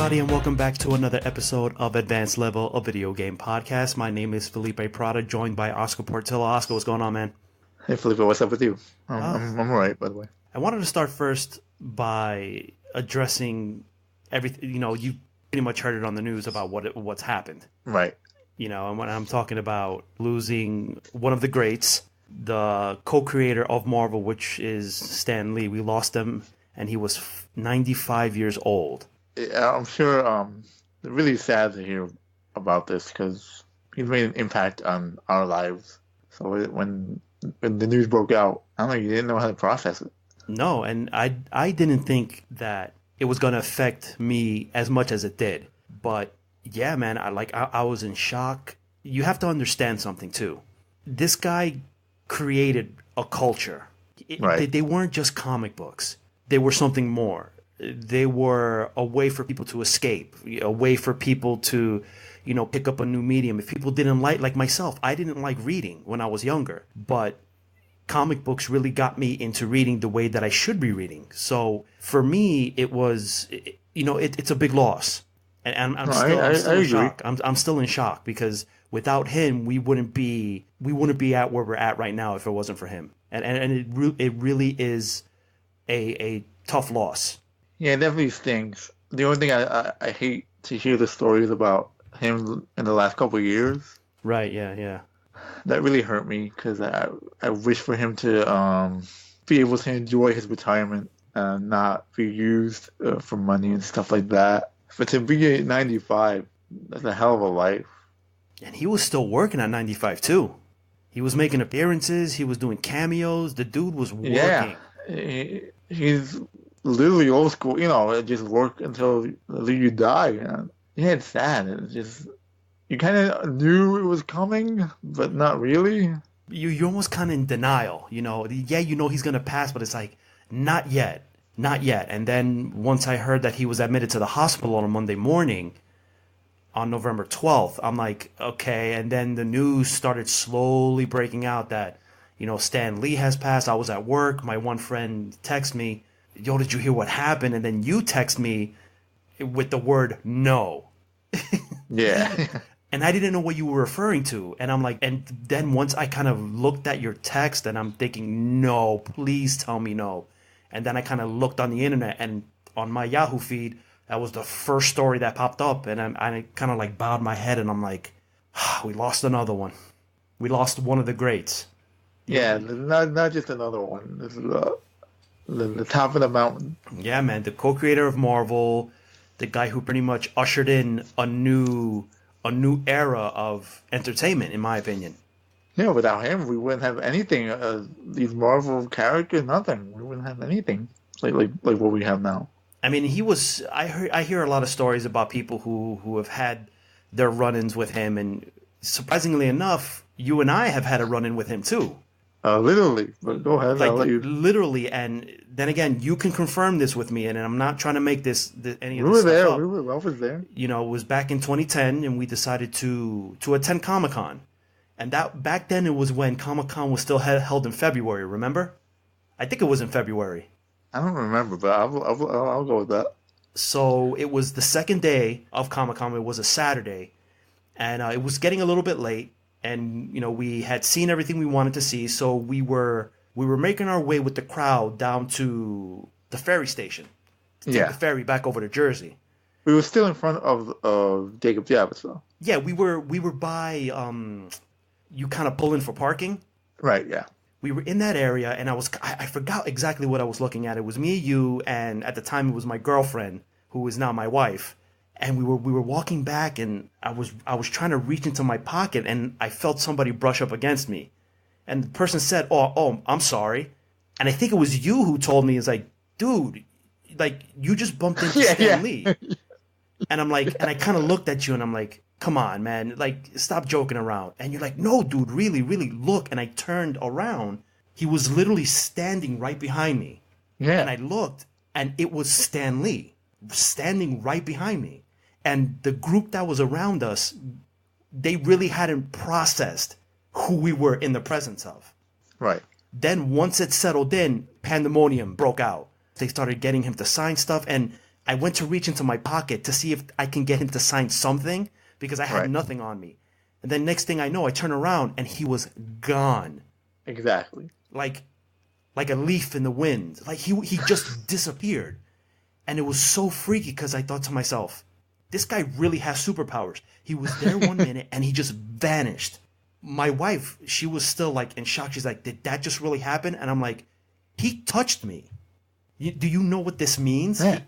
everybody, and welcome back to another episode of Advanced Level, a video game podcast. My name is Felipe Prada, joined by Oscar Portillo. Oscar, what's going on, man? Hey, Felipe, what's up with you? I'm all right, by the way. I wanted to start first by addressing everything. You know, you pretty much heard it on the news about what's happened. Right. You know, and when I'm talking about losing one of the greats, the co-creator of Marvel, which is Stan Lee, we lost him, and he was 95 years old. Yeah, I'm sure it's really sad to hear about this because he's made an impact on our lives. So when the news broke out, I don't know, you didn't know how to process it. No, and I didn't think that it was going to affect me as much as it did. But yeah, man, I was in shock. You have to understand something too. This guy created a culture. Right. They weren't just comic books. They were something more. They were a way for people to escape, a way for people to, you know, pick up a new medium. If people didn't like myself, I didn't like reading when I was younger, but comic books really got me into reading the way that I should be reading. So for me, it was, you know, it's a big loss. And I'm still in shock. I'm still in shock because without him, we wouldn't be at where we're at right now if it wasn't for him. And it really is a tough loss. Yeah, it definitely stings. The only thing I hate to hear the stories about him in the last couple of years. Right, yeah. That really hurt me because I wish for him to be able to enjoy his retirement and not be used for money and stuff like that. But to be at 95, that's a hell of a life. And he was still working at 95 too. He was making appearances. He was doing cameos. The dude was working. Yeah, he's literally old school, you know, just work until you die. Yeah, it's sad. It's just, you kind of knew it was coming, but not really. You're almost kind of in denial, you know. Yeah, you know he's going to pass, but it's like, not yet. And then once I heard that he was admitted to the hospital on a Monday morning, on November 12th, I'm like, okay. And then the news started slowly breaking out that, you know, Stan Lee has passed. I was at work. My one friend texted me, yo, did you hear what happened? And then you text me with the word no. Yeah. And I didn't know what you were referring to. And I'm like, and then once I kind of looked at your text and I'm thinking, no, please tell me no. And then I kind of looked on the internet and on my Yahoo feed, that was the first story that popped up. And I kind of like bowed my head and I'm like, we lost another one. We lost one of the greats. Yeah, not just another one. This is the top of the mountain. Yeah, man, the co-creator of Marvel, the guy who pretty much ushered in a new era of entertainment, in my opinion. Yeah, without him, we wouldn't have anything. These Marvel characters, nothing. We wouldn't have anything like what we have now. I mean, he was. I hear a lot of stories about people who have had their run-ins with him, and surprisingly enough, you and I have had a run-in with him too. Literally, but go ahead. Like, I'll let you. Literally, and then again, you can confirm this with me, and I'm not trying to make any of this stuff up. We were there. I was there. You know, it was back in 2010, and we decided to attend Comic-Con. And that back then, it was when Comic-Con was still held in February, remember? I think it was in February. I don't remember, but I'll go with that. So it was the second day of Comic-Con. It was a Saturday, and it was getting a little bit late. And, you know, we had seen everything we wanted to see, so we were making our way with the crowd down to the ferry station to take the ferry back over to Jersey. We were still in front of Jacob's Javits, though. Yeah, we were by you kind of pull in for parking. Right, yeah. We were in that area, and I forgot exactly what I was looking at. It was me, you, and at the time it was my girlfriend, who is now my wife. And we were walking back, and I was trying to reach into my pocket, and I felt somebody brush up against me. And the person said, "Oh, I'm sorry." And I think it was you who told me, "It's like, dude, like you just bumped into Stan Lee." And I'm like, and I kind of looked at you, and I'm like, "Come on, man, like stop joking around." And you're like, "No, dude, really, really look." And I turned around. He was literally standing right behind me. Yeah. And I looked, and it was Stan Lee standing right behind me. And the group that was around us, they really hadn't processed who we were in the presence of. Right. Then once it settled in, pandemonium broke out. They started getting him to sign stuff. And I went to reach into my pocket to see if I can get him to sign something because I had Right. nothing on me. And then next thing I know, I turn around and he was gone. Exactly. Like a leaf in the wind. Like he just disappeared. And it was so freaky because I thought to myself, this guy really has superpowers. He was there 1 minute and he just vanished. My wife, she was still like in shock. She's like, did that just really happen? And I'm like, he touched me. Do you know what this means? Yeah.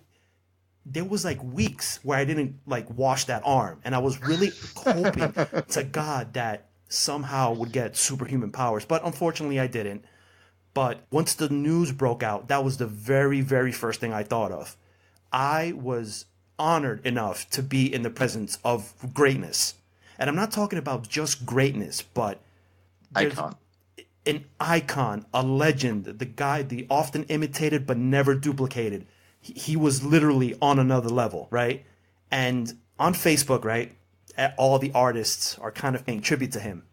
There was like weeks where I didn't like wash that arm. And I was really hoping to God that somehow would get superhuman powers. But unfortunately I didn't. But once the news broke out, that was the very, very first thing I thought of. I was honored enough to be in the presence of greatness. And I'm not talking about just greatness, but Icon. an icon, a legend, the guy, the often imitated but never duplicated. He was literally on another level, right? And on Facebook, right, all the artists are kind of paying tribute to him,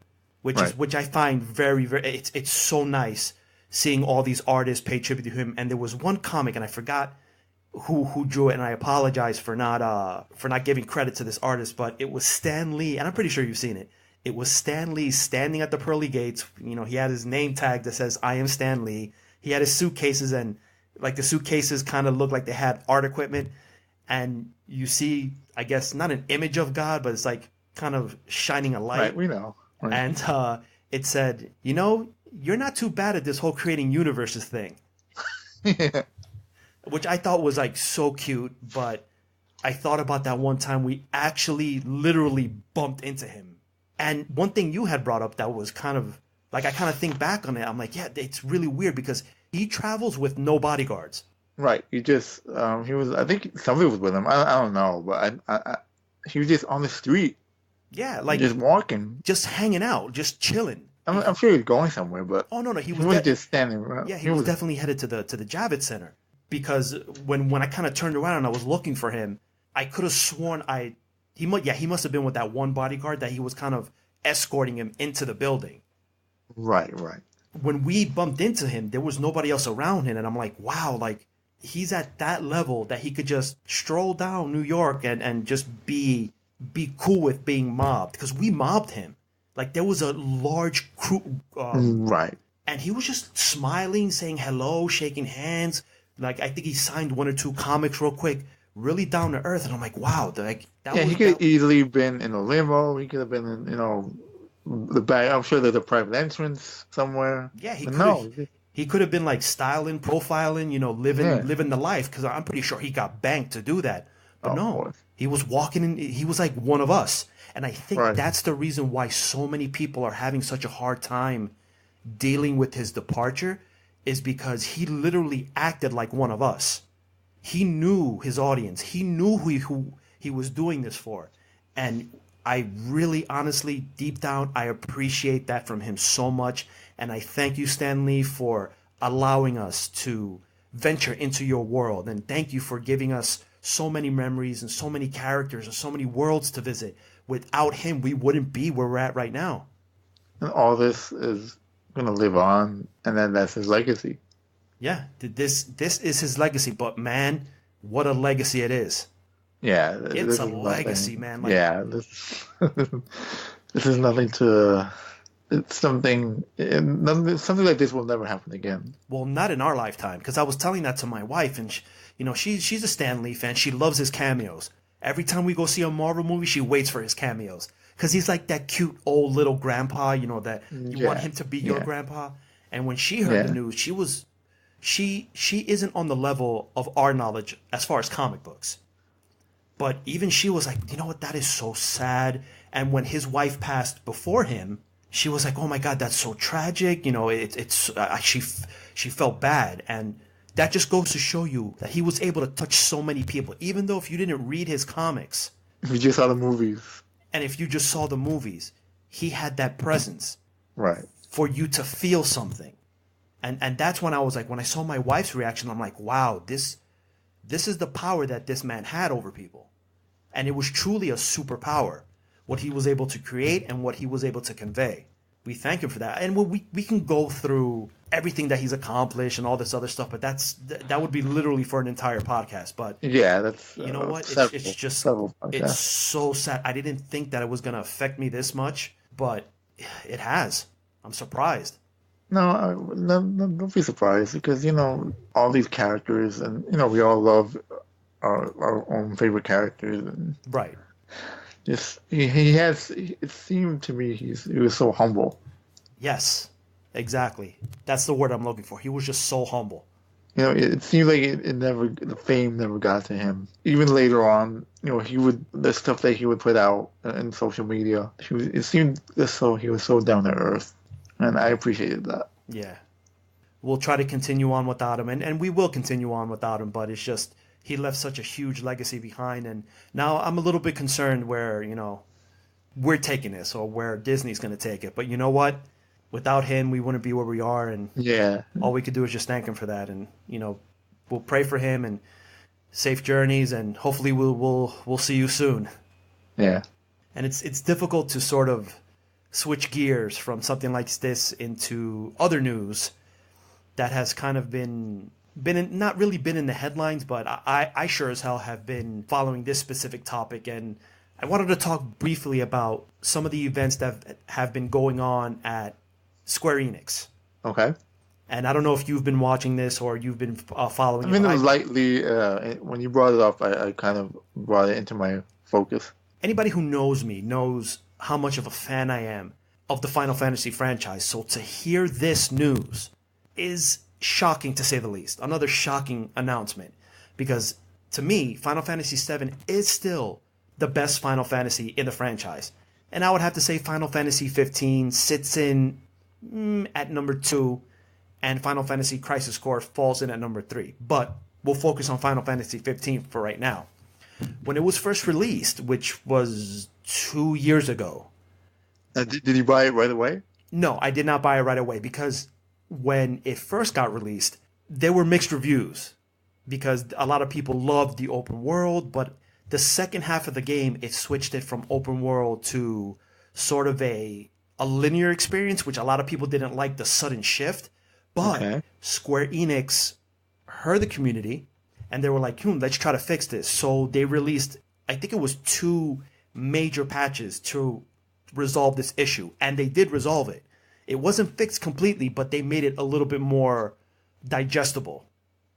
which I find very, very, it's so nice seeing all these artists pay tribute to him. And there was one comic, and I forgot who drew it, and I apologize for not giving credit to this artist, but it was Stan Lee, and I'm pretty sure you've seen it. It was Stan Lee standing at the pearly gates. You know, he had his name tag that says "I am Stan Lee." He had his suitcases, and like the suitcases kind of looked like they had art equipment, and you see, I guess, not an image of God, but it's like kind of shining a light. Right, we know. Right. And it said, you know, you're not too bad at this whole creating universes thing. Yeah. Which I thought was like so cute, but I thought about that one time we actually literally bumped into him. And one thing you had brought up that was kind of like, I kind of think back on it. I'm like, yeah, it's really weird because he travels with no bodyguards. Right. He just he was. I think somebody was with him. I don't know, but he was just on the street. Yeah, like just walking, just hanging out, just chilling. I'm sure he was going somewhere, but oh no, he was just standing around. Yeah, he was definitely headed to the Javits Center. Because when I kind of turned around and I was looking for him, I could have sworn he must have been with that one bodyguard that he was kind of escorting him into the building. Right. When we bumped into him, there was nobody else around him, and I'm like, wow, like he's at that level that he could just stroll down New York and just be cool with being mobbed, because we mobbed him. Like there was a large crew, right, and he was just smiling, saying hello, shaking hands. Like, I think he signed 1 or 2 comics real quick, really down to earth. And I'm like, wow. Like, he could have easily been in a limo. He could have been in, the back. I'm sure there's a private entrance somewhere. Yeah, he could have been like styling, profiling, living the life. Because I'm pretty sure he got banked to do that. But no, he was walking in. He was like one of us. And I think that's the reason why so many people are having such a hard time dealing with his departure, is because he literally acted like one of us. He knew his audience. He knew who he was doing this for. And I really, honestly, deep down, I appreciate that from him so much. And I thank you, Stan Lee, for allowing us to venture into your world. And thank you for giving us so many memories and so many characters and so many worlds to visit. Without him, we wouldn't be where we're at right now. And all this is going to live on, and then that's his legacy. Yeah, this is his legacy, but man, what a legacy it is. Yeah, it's a legacy, man. Like, yeah, this is nothing to. It's something like this will never happen again. Well, not in our lifetime, because I was telling that to my wife, and she's a Stan Lee fan. She loves his cameos. Every time we go see a Marvel movie, she waits for his cameos. Because he's like that cute old little grandpa, that you want him to be your grandpa. And when she heard the news, she isn't on the level of our knowledge as far as comic books. But even she was like, you know what, that is so sad. And when his wife passed before him, she was like, oh my God, that's so tragic. She felt bad. And that just goes to show you that he was able to touch so many people, even though if you didn't read his comics. If you just saw the movies. And if you just saw the movies, he had that presence. Right. For you to feel something. And that's when I was like, when I saw my wife's reaction, I'm like, wow, this is the power that this man had over people. And it was truly a superpower, what he was able to create and what he was able to convey. we thank him for that. And we can go through everything that he's accomplished and all this other stuff, but that would be literally for an entire podcast. But Yeah, that's you know what? It's just several it's podcasts. so sad. I didn't think that it was gonna affect me this much, but it has. I'm surprised. No, don't be surprised because all these characters, and we all love our own favorite characters, and Right. just he has. It seemed to me he was so humble. Yes. Exactly. That's the word I'm looking for. He was just so humble. It seemed like the fame never got to him. Even later on, the stuff that he would put out in social media, it seemed as though he was so down to earth, and I appreciated that. Yeah. We'll try to continue on without him, and we will continue on without him, but it's just he left such a huge legacy behind, and now I'm a little bit concerned where, we're taking this or where Disney's going to take it. But you know what? Without him, we wouldn't be where we are, and Yeah. all we could do is just thank him for that. And we'll pray for him and safe journeys, and hopefully we'll see you soon. Yeah. And it's difficult to sort of switch gears from something like this into other news that has kind of not really been in the headlines, but I sure as hell have been following this specific topic. And I wanted to talk briefly about some of the events that have been going on at Square Enix. Okay. And I don't know if you've been watching this or you've been following I mean, it. it was lightly, when you brought it up, I kind of brought it into my focus. Anybody who knows me knows how much of a fan I am of the Final Fantasy franchise. So to hear this news is shocking, to say the least. Another shocking announcement. Because to me, Final Fantasy VII is still the best Final Fantasy in the franchise. And I would have to say Final Fantasy 15 sits in at number 2, and Final Fantasy Crisis Core falls in at number 3. But we'll focus on Final Fantasy 15 for right now. When it was first released, which was 2 years ago. Did you buy it right away? No, I did not buy it right away because when it first got released, there were mixed reviews because a lot of people loved the open world, but the second half of the game, it switched it from open world to sort of a linear experience, which a lot of people didn't like the sudden shift. But Okay. Square Enix heard the community and they were like, let's try to fix this. So they released, I think it was 2 major patches to resolve this issue. And they did resolve it. It wasn't fixed completely, but they made it a little bit more digestible,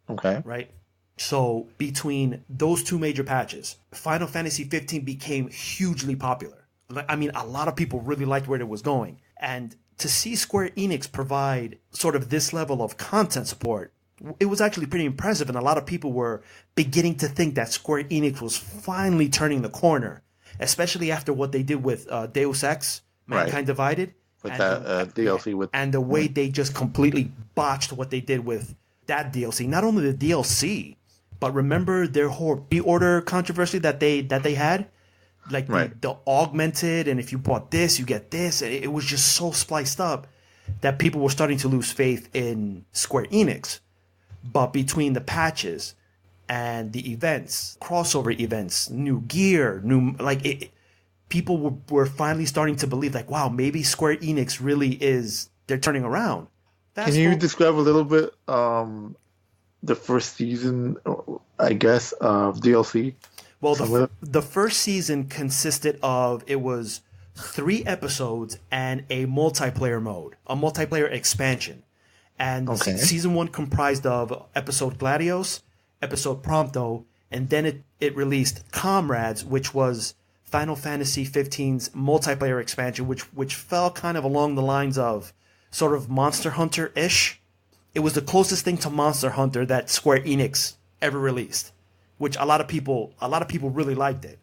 Okay. right? So between those 2 major patches, Final Fantasy 15 became hugely popular. I mean, a lot of people really liked where it was going. And to see Square Enix provide sort of this level of content support, it was actually pretty impressive. And a lot of people were beginning to think that Square Enix was finally turning the corner, especially after what they did with Deus Ex, Mankind Right. Divided. With and that DLC with... and the way they just completely botched what they did with that DLC. Not only the DLC, but remember their whole pre-order controversy that they had? Like Right. the augmented, and if you bought this, you get this. And it was just so spliced up that people were starting to lose faith in Square Enix. But between the patches and the events, crossover events, new gear, people were finally starting to believe, like, wow, maybe Square Enix really they're turning around. Can you describe a little bit the first season, I guess, of DLC? Well, the first season consisted of, it was 3 episodes and a multiplayer mode, a multiplayer expansion. And Okay. season 1 comprised of episode Gladios, episode Prompto, and then it released Comrades, which was Final Fantasy 15's multiplayer expansion, which fell kind of along the lines of sort of Monster Hunter-ish. It was the closest thing to Monster Hunter that Square Enix ever released, which a lot of people really liked it.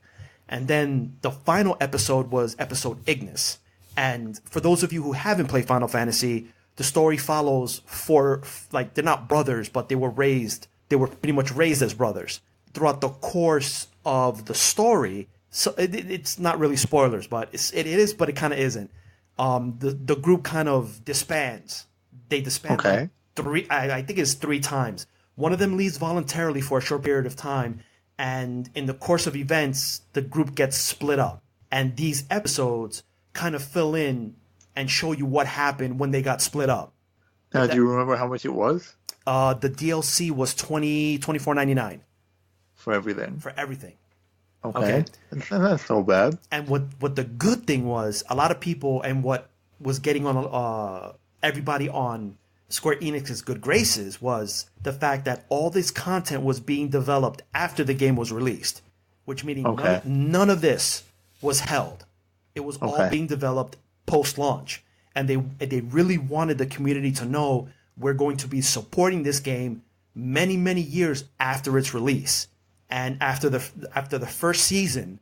And then the final episode was episode Ignis. And for those of you who haven't played Final Fantasy, the story follows they're not brothers, but they were pretty much raised as brothers. Throughout the course of the story, so it's not really spoilers, but it is, but it kind of isn't. The group kind of disbands. They disband. Okay. I think it's 3 times. One of them leaves voluntarily for a short period of time, and in the course of events, the group gets split up. And these episodes kind of fill in and show you what happened when they got split up. Now, do you remember how much it was? The DLC was $24.99 For everything. for everything. Okay. That's no bad. And what the good thing was, a lot of people, and what was getting on everybody on Square Enix's good graces, was the fact that all this content was being developed after the game was released, which meaning none of this was held. It was all being developed post-launch, and they really wanted the community to know we're going to be supporting this game many years after its release. And after the first season,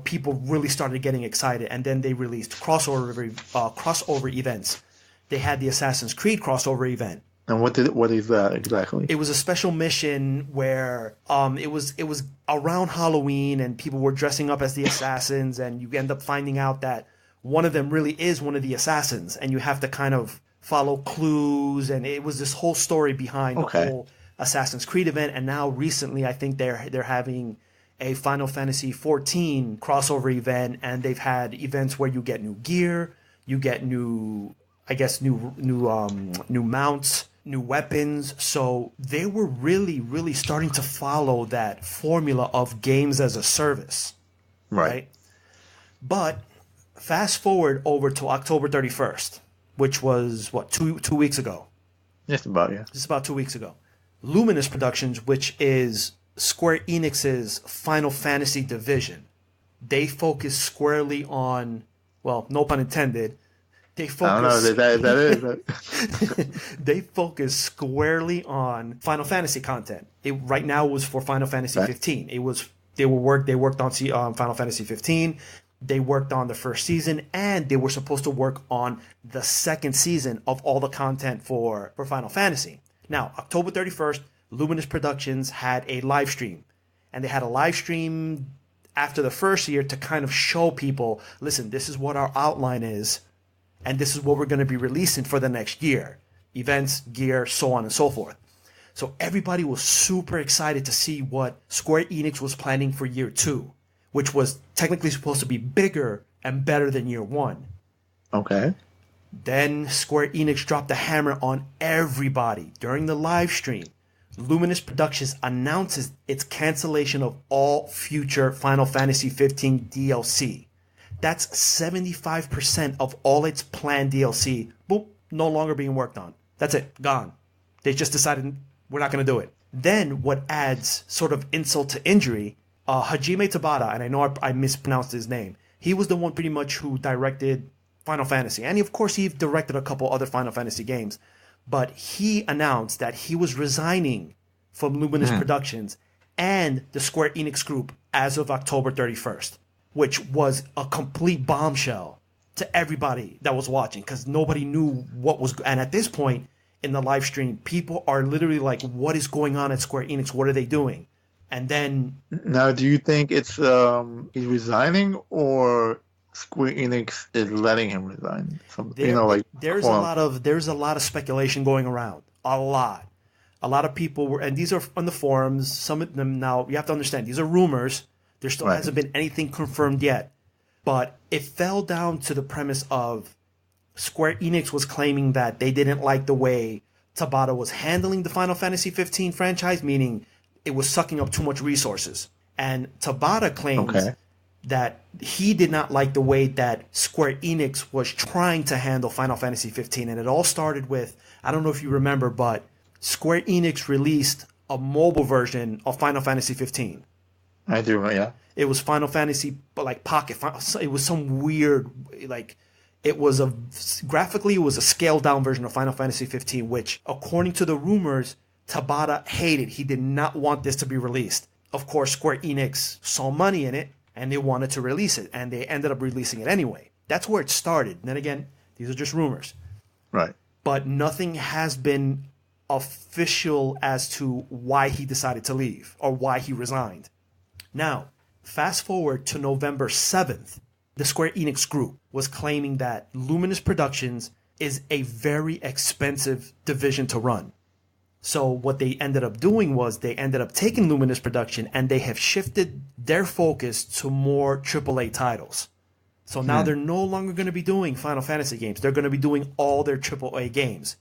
people really started getting excited, and then they released crossover events. They had the Assassin's Creed crossover event. And what is that exactly? It was a special mission where it was around Halloween, and people were dressing up as the assassins, and you end up finding out that one of them really is one of the assassins, and you have to kind of follow clues, and it was this whole story behind the whole Assassin's Creed event. And now recently, I think they're having a Final Fantasy 14 crossover event, and they've had events where you get new gear, you get new mounts, new weapons. So they were really starting to follow that formula of games as a service, right? But fast forward over to October 31st, which was two weeks ago. Just about 2 weeks ago. Luminous Productions, which is Square Enix's Final Fantasy division, they focus squarely on, well, no pun intended, they focus they focus squarely on Final Fantasy content. Right now was for Final Fantasy 15. They worked on Final Fantasy 15. They worked on the first season, and they were supposed to work on the second season of all the content for Final Fantasy. Now, October 31st, Luminous Productions had a live stream. And they had a live stream after the first year to kind of show people, listen, this is what our outline is, and this is what we're going to be releasing for the next year. Events, gear, so on and so forth. So everybody was super excited to see what Square Enix was planning for year 2, which was technically supposed to be bigger and better than year 1. Okay. Then Square Enix dropped the hammer on everybody during the live stream. Luminous Productions announces its cancellation of all future Final Fantasy 15 DLC. That's 75% of all its planned DLC. Boop, no longer being worked on. That's it, gone. They just decided we're not going to do it. Then what adds sort of insult to injury, Hajime Tabata, and I know I mispronounced his name, he was the one pretty much who directed Final Fantasy. And of course, he directed a couple other Final Fantasy games. But he announced that he was resigning from Luminous Productions and the Square Enix group as of October 31st, which was a complete bombshell to everybody that was watching, because nobody knew what was... And at this point in the live stream, people are literally like, what is going on at Square Enix? What are they doing? And then... Now, do you think it's he's resigning, or Square Enix is letting him resign? There's a lot of speculation going around. A lot of people were, and these are on the forums. Some of them, now you have to understand, these are rumors. There still hasn't been anything confirmed yet, but it fell down to the premise of Square Enix was claiming that they didn't like the way Tabata was handling the Final Fantasy 15 franchise, meaning it was sucking up too much resources. And Tabata claims that he did not like the way that Square Enix was trying to handle Final Fantasy 15. And it all started with, I don't know if you remember, but Square Enix released a mobile version of Final Fantasy 15. I do, yeah. It was Final Fantasy, like Pocket. It was some weird, like, graphically, it was a scaled down version of Final Fantasy 15, which, according to the rumors, Tabata hated. He did not want this to be released. Of course, Square Enix saw money in it, and they wanted to release it, and they ended up releasing it anyway. That's where it started. And then again, these are just rumors. Right. But nothing has been official as to why he decided to leave or why he resigned. Now, fast forward to November 7th, the Square Enix group was claiming that Luminous Productions is a very expensive division to run. So what they ended up doing was they ended up taking Luminous Production, and they have shifted their focus to more AAA titles. So now they're no longer going to be doing Final Fantasy games. They're going to be doing all their AAA games,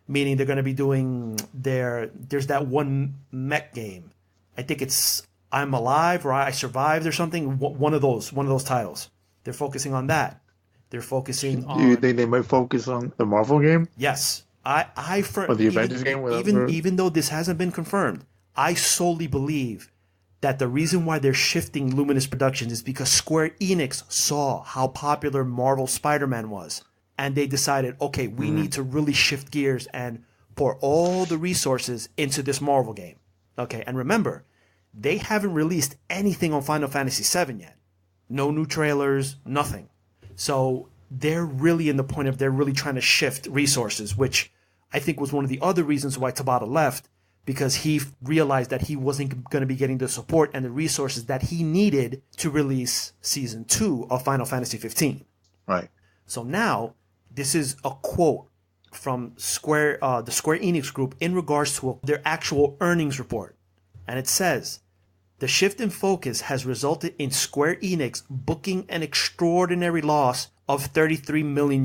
meaning they're going to be doing there's that one mech game. I think it's I'm Alive or I Survived or something. One of those titles. They're focusing on that. They're focusing on. Do you think they might focus on the Marvel game? Yes, or the Avengers game, whatever. Even though this hasn't been confirmed, I solely believe that the reason why they're shifting Luminous Productions is because Square Enix saw how popular Marvel Spider-Man was, and they decided, okay, we need to really shift gears and pour all the resources into this Marvel game. Okay, and remember, they haven't released anything on Final Fantasy VII yet. No new trailers, nothing. So they're really in the point of they're really trying to shift resources, which I think was one of the other reasons why Tabata left, because he realized that he wasn't going to be getting the support and the resources that he needed to release Season 2 of Final Fantasy 15. Right. So now, this is a quote from the Square Enix group in regards to their actual earnings report. And it says, the shift in focus has resulted in Square Enix booking an extraordinary loss of $33 million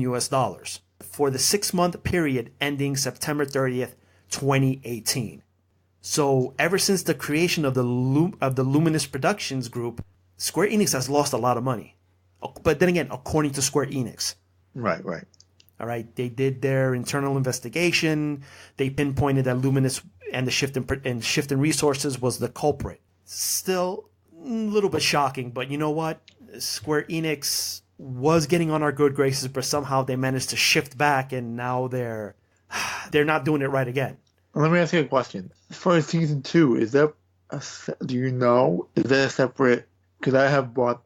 for the 6-month period ending September 30th, 2018. So ever since the creation of the Luminous Productions group, Square Enix has lost a lot of money. But then again, according to Square Enix. Right. All right, they did their internal investigation. They pinpointed that Luminous and the shift in resources was the culprit. Still a little bit shocking, but you know what? Square Enix was getting on our good graces, but somehow they managed to shift back, and now they're not doing it right again. Let me ask you a question. As far as Season 2, is that do you know? Is that a separate? Because I have bought.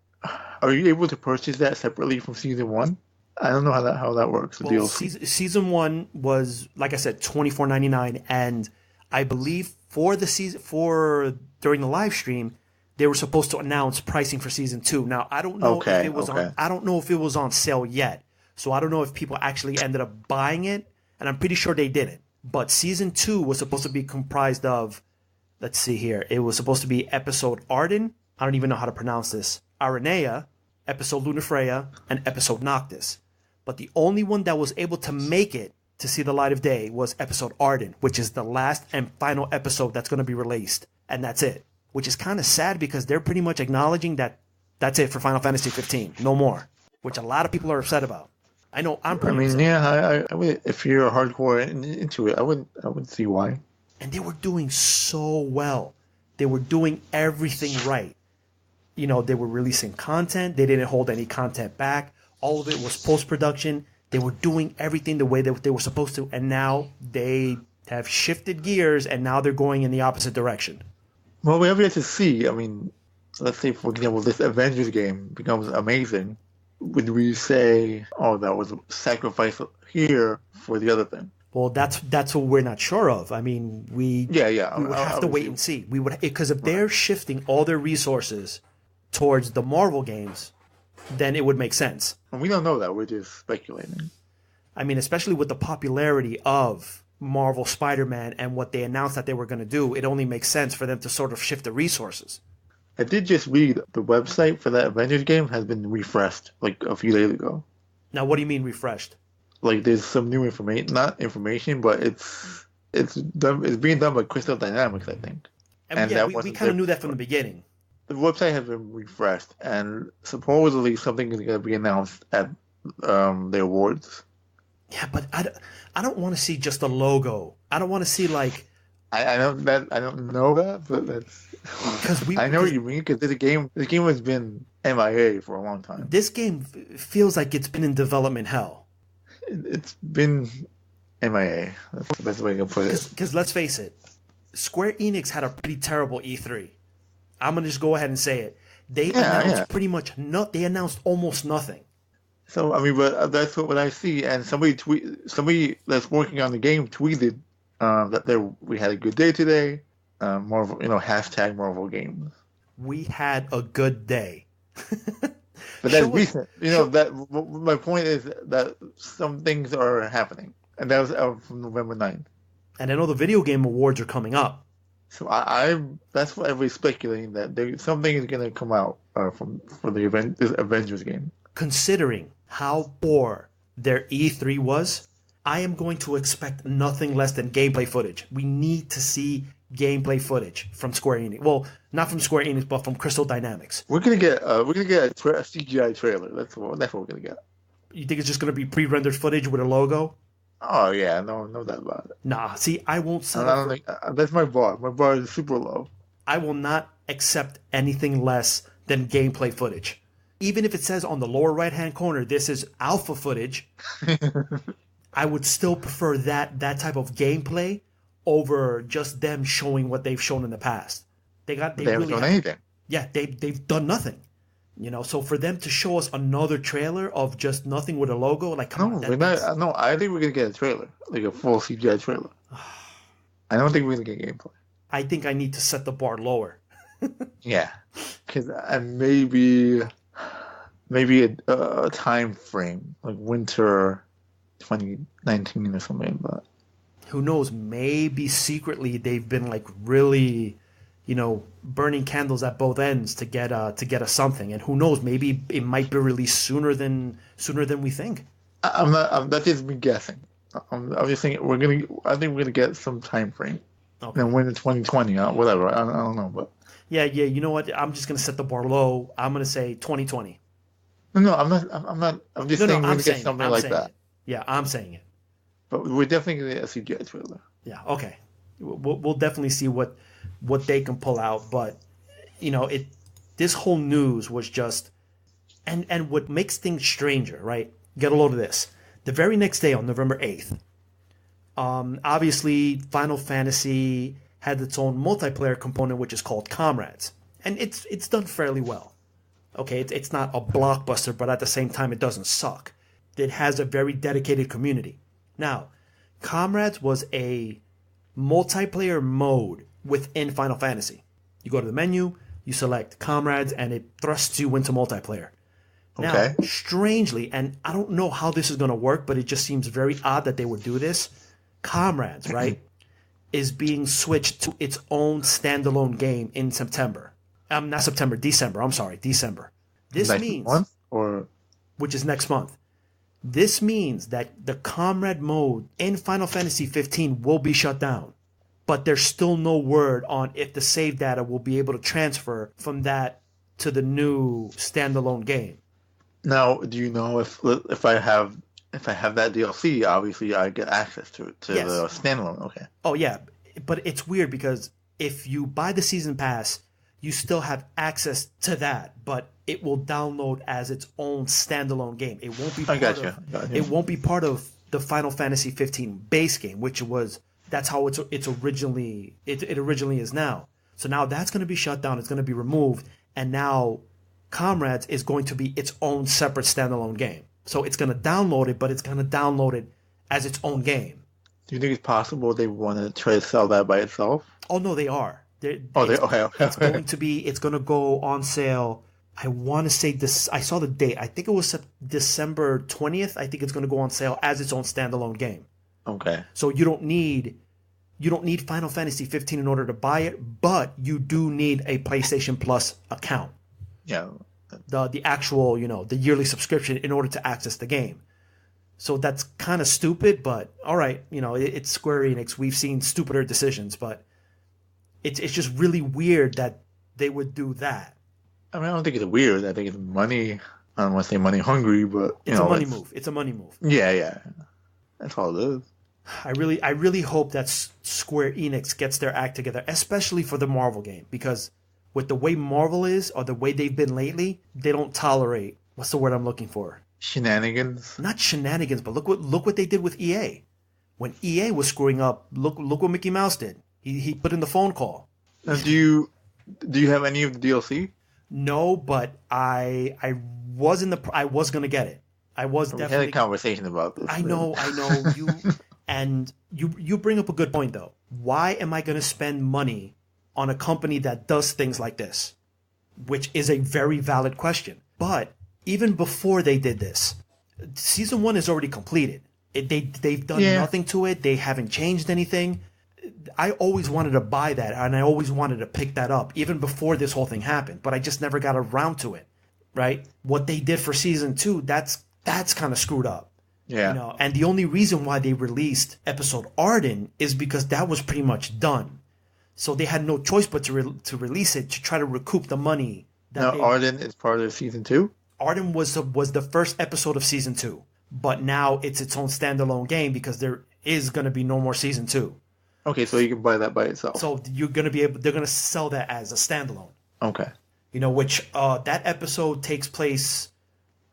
Are you able to purchase that separately from Season 1? I don't know how that works. The DLC. Season 1 was, like I said, $24.99, and I believe for during the live stream, they were supposed to announce pricing for Season 2. Now I don't know if it was I don't know if it was on sale yet, so I don't know if people actually ended up buying it, and I'm pretty sure they didn't. But Season 2 was supposed to be comprised of, let's see here, it was supposed to be Episode Arden, I don't even know how to pronounce this, Aranea, Episode Lunafreya, and Episode Noctis. But the only one that was able to make it to see the light of day was Episode Arden, which is the last and final episode that's going to be released. And that's it. Which is kind of sad because they're pretty much acknowledging that that's it for Final Fantasy 15. No more. Which a lot of people are upset about. I know I'm pretty upset. Yeah, I would, if you're hardcore into it, I wouldn't see why. And they were doing so well. They were doing everything right. You know, they were releasing content. They didn't hold any content back. All of it was post-production. They were doing everything the way that they were supposed to. And now they have shifted gears, and now they're going in the opposite direction. Well, we have yet to see. I mean, let's say, for example, this Avengers game becomes amazing. Would we say, oh, that was a sacrifice here for the other thing? Well, that's what we're not sure of. I mean, we would have to wait and see. We would, because if they're shifting all their resources towards the Marvel games, then it would make sense. And we don't know that. We're just speculating. I mean, especially with the popularity of Marvel Spider-Man and what they announced that they were going to do, it only makes sense for them to sort of shift the resources. I did just read the website for that Avengers game has been refreshed like a few days ago. Now, what do you mean refreshed? Like there's some new information, not information, but it's being done by Crystal Dynamics, I think. And yeah, we kind of knew that from the beginning. The website has been refreshed, and supposedly something is going to be announced at the awards. Yeah, but I don't want to see just a logo. I don't want to see like. I don't know that, but that's. I know what you mean, because the game has been MIA for a long time. This game feels like it's been in development hell. It's been MIA. That's the best way I can put it. Because let's face it, Square Enix had a pretty terrible E3. I'm gonna just go ahead and say it. They announced pretty much they announced almost nothing. So I mean, but that's what I see. And somebody that's working on the game tweeted that we had a good day today. Marvel, hashtag Marvel Games. We had a good day. But that's recent. My point is that some things are happening, and that was out from November 9th. And I know the video game awards are coming up. So that's what everybody's speculating, that something is going to come out for this Avengers game. considering how poor their E3 was, I am going to expect nothing less than gameplay footage. We need to see gameplay footage from Square Enix. Well, not from Square Enix, but from Crystal Dynamics. We're gonna get a CGI trailer. That's what we're gonna get. You think it's just going to be pre-rendered footage with a logo? Oh yeah, no doubt about it. Nah, see, I won't settle. I don't think that's my bar. My bar is super low. I will not accept anything less than gameplay footage. Even if it says on the lower right-hand corner, this is alpha footage, I would still prefer that type of gameplay over just them showing what they've shown in the past. They haven't really shown anything. Yeah, they've done nothing. You know, so for them to show us another trailer of just nothing with a logo, like come on, no, I think we're gonna get a trailer, like a full CGI trailer. I don't think we're gonna get gameplay. I think I need to set the bar lower. Yeah, because maybe a time frame like winter 2019 or something like that. Who knows? Maybe secretly they've been like really, burning candles at both ends to get us something. And who knows? Maybe it might be released sooner than we think. That's just me guessing. I'm just thinking I think we're gonna get some time frame. Okay. And when in 2020, whatever. I don't know, but yeah. You know what? I'm just gonna set the bar low. I'm gonna say 2020. No, I'm not. I'm just saying we're gonna get something like that. Yeah, I'm saying it. But we're definitely gonna get a CGI trailer. Yeah. Okay. We'll definitely see what they can pull out, but this whole news was just and what makes things stranger, right? Get a load of this. The very next day on November 8th, obviously Final Fantasy had its own multiplayer component, which is called Comrades, and it's done fairly well. Okay, it's not a blockbuster, but at the same time, it doesn't suck. It has a very dedicated community. Now, Comrades was a multiplayer mode within Final Fantasy. You go to the menu, you select Comrades, and it thrusts you into multiplayer. Now, strangely, and I don't know how this is going to work, but it just seems very odd that they would do this. Comrades, right, is being switched to its own standalone game in September. Not September, December. I'm sorry, December. This means, which is next month. This means that the Comrade mode in Final Fantasy 15 will be shut down, but there's still no word on if the save data will be able to transfer from that to the new standalone game. Now, do you know if I have that DLC, obviously I get access to it, yes. The standalone. Okay. Oh yeah, but it's weird because if you buy the season pass, you still have access to that, but it will download as its own standalone game. It won't be It won't be part of the Final Fantasy 15 base game, that's how it originally is now. So now that's going to be shut down. It's going to be removed, and now Comrades is going to be its own separate standalone game. So it's going to download it, but it's going to download it as its own game. Do you think it's possible they want to try to sell that by itself? Oh no, they are. Okay. It's going to go on sale. I want to say this. I saw the date. I think it was December 20th. I think it's going to go on sale as its own standalone game. Okay. So you don't need Final Fantasy 15 in order to buy it, but you do need a PlayStation Plus account. Yeah. The actual, the yearly subscription in order to access the game. So that's kind of stupid, but all right, it's Square Enix. We've seen stupider decisions, but it's just really weird that they would do that. I mean, I don't think it's weird. I think it's money. I don't want to say money hungry, but it's a money move. It's a money move. Yeah. That's all it is. I really hope that Square Enix gets their act together, especially for the Marvel game, because with the way Marvel is or the way they've been lately, they don't tolerate, what's the word I'm looking for? Shenanigans. Not shenanigans, but look what they did with EA. When EA was screwing up, look what Mickey Mouse did. He put in the phone call. Now, do you have any of the DLC? No, but I was gonna get it. I was definitely. We had a conversation about this. I know. You bring up a good point though. Why am I gonna spend money on a company that does things like this? Which is a very valid question. But even before they did this, season 1 is already completed. They've done nothing to it. They haven't changed anything. I always wanted to buy that, and I always wanted to pick that up, even before this whole thing happened, but I just never got around to it. right? What they did for season 2, that's kind of screwed up. Yeah. You know, and the only reason why they released episode Arden is because that was pretty much done. So they had no choice but to release it to try to recoup the money. Now Arden is part of season 2? Arden was the first episode of season 2, but now it's its own standalone game because there is going to be no more season 2. Okay, so you can buy that by itself. So you're going to be able, they're going to sell that as a standalone. Okay. You know, which that episode takes place,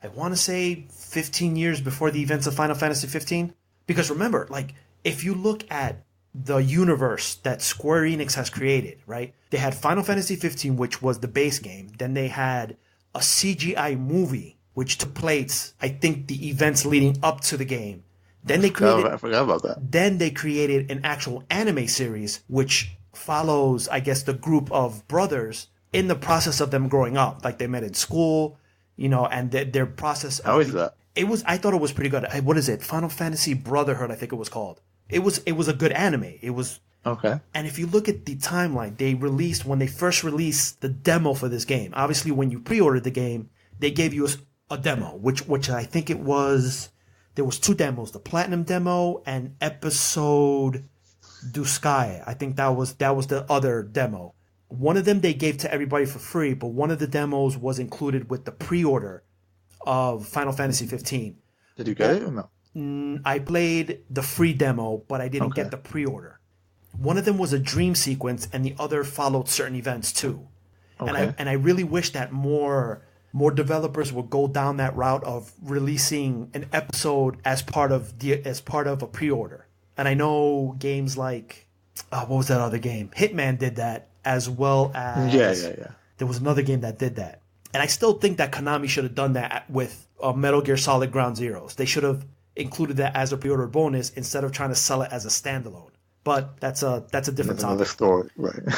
I want to say 15 years before the events of Final Fantasy 15. Because remember, like, if you look at the universe that Square Enix has created, right? They had Final Fantasy 15, which was the base game. Then they had a CGI movie, which took place, I think, the events leading up to the game. Then they created, I forgot about that. Then they created an actual anime series, which follows, I guess, the group of brothers in the process of them growing up. Like, they met in school, you know, and their process. How is that? I thought it was pretty good. What is it? Final Fantasy Brotherhood, I think it was called. It was a good anime. It was okay. And if you look at the timeline, when they first released the demo for this game. Obviously, when you pre-ordered the game, they gave you a demo, which I think it was. There was 2 demos: the Platinum demo and Episode Du Sky. I think that was the other demo. One of them they gave to everybody for free, but one of the demos was included with the pre-order of Final Fantasy 15. Did you get it or no? I played the free demo, but I didn't get the pre-order. One of them was a dream sequence, and the other followed certain events too. Okay. And I really wish that more developers would go down that route of releasing an episode as part of a pre-order. And I know games like what was that other game? Hitman did that, as well as yeah. There was another game that did that. And I still think that Konami should have done that with Metal Gear Solid Ground Zeroes. They should have included that as a pre-order bonus instead of trying to sell it as a standalone. But that's a different topic. Another story, right?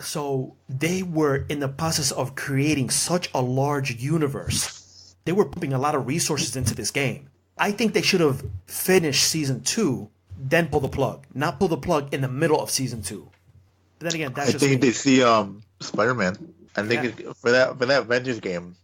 So they were in the process of creating such a large universe. They were pumping a lot of resources into this game. I think they should have finished season 2, then pull the plug. Not pull the plug in the middle of season 2. But then again, that's I think they see Spider-Man. I think for that Avengers game,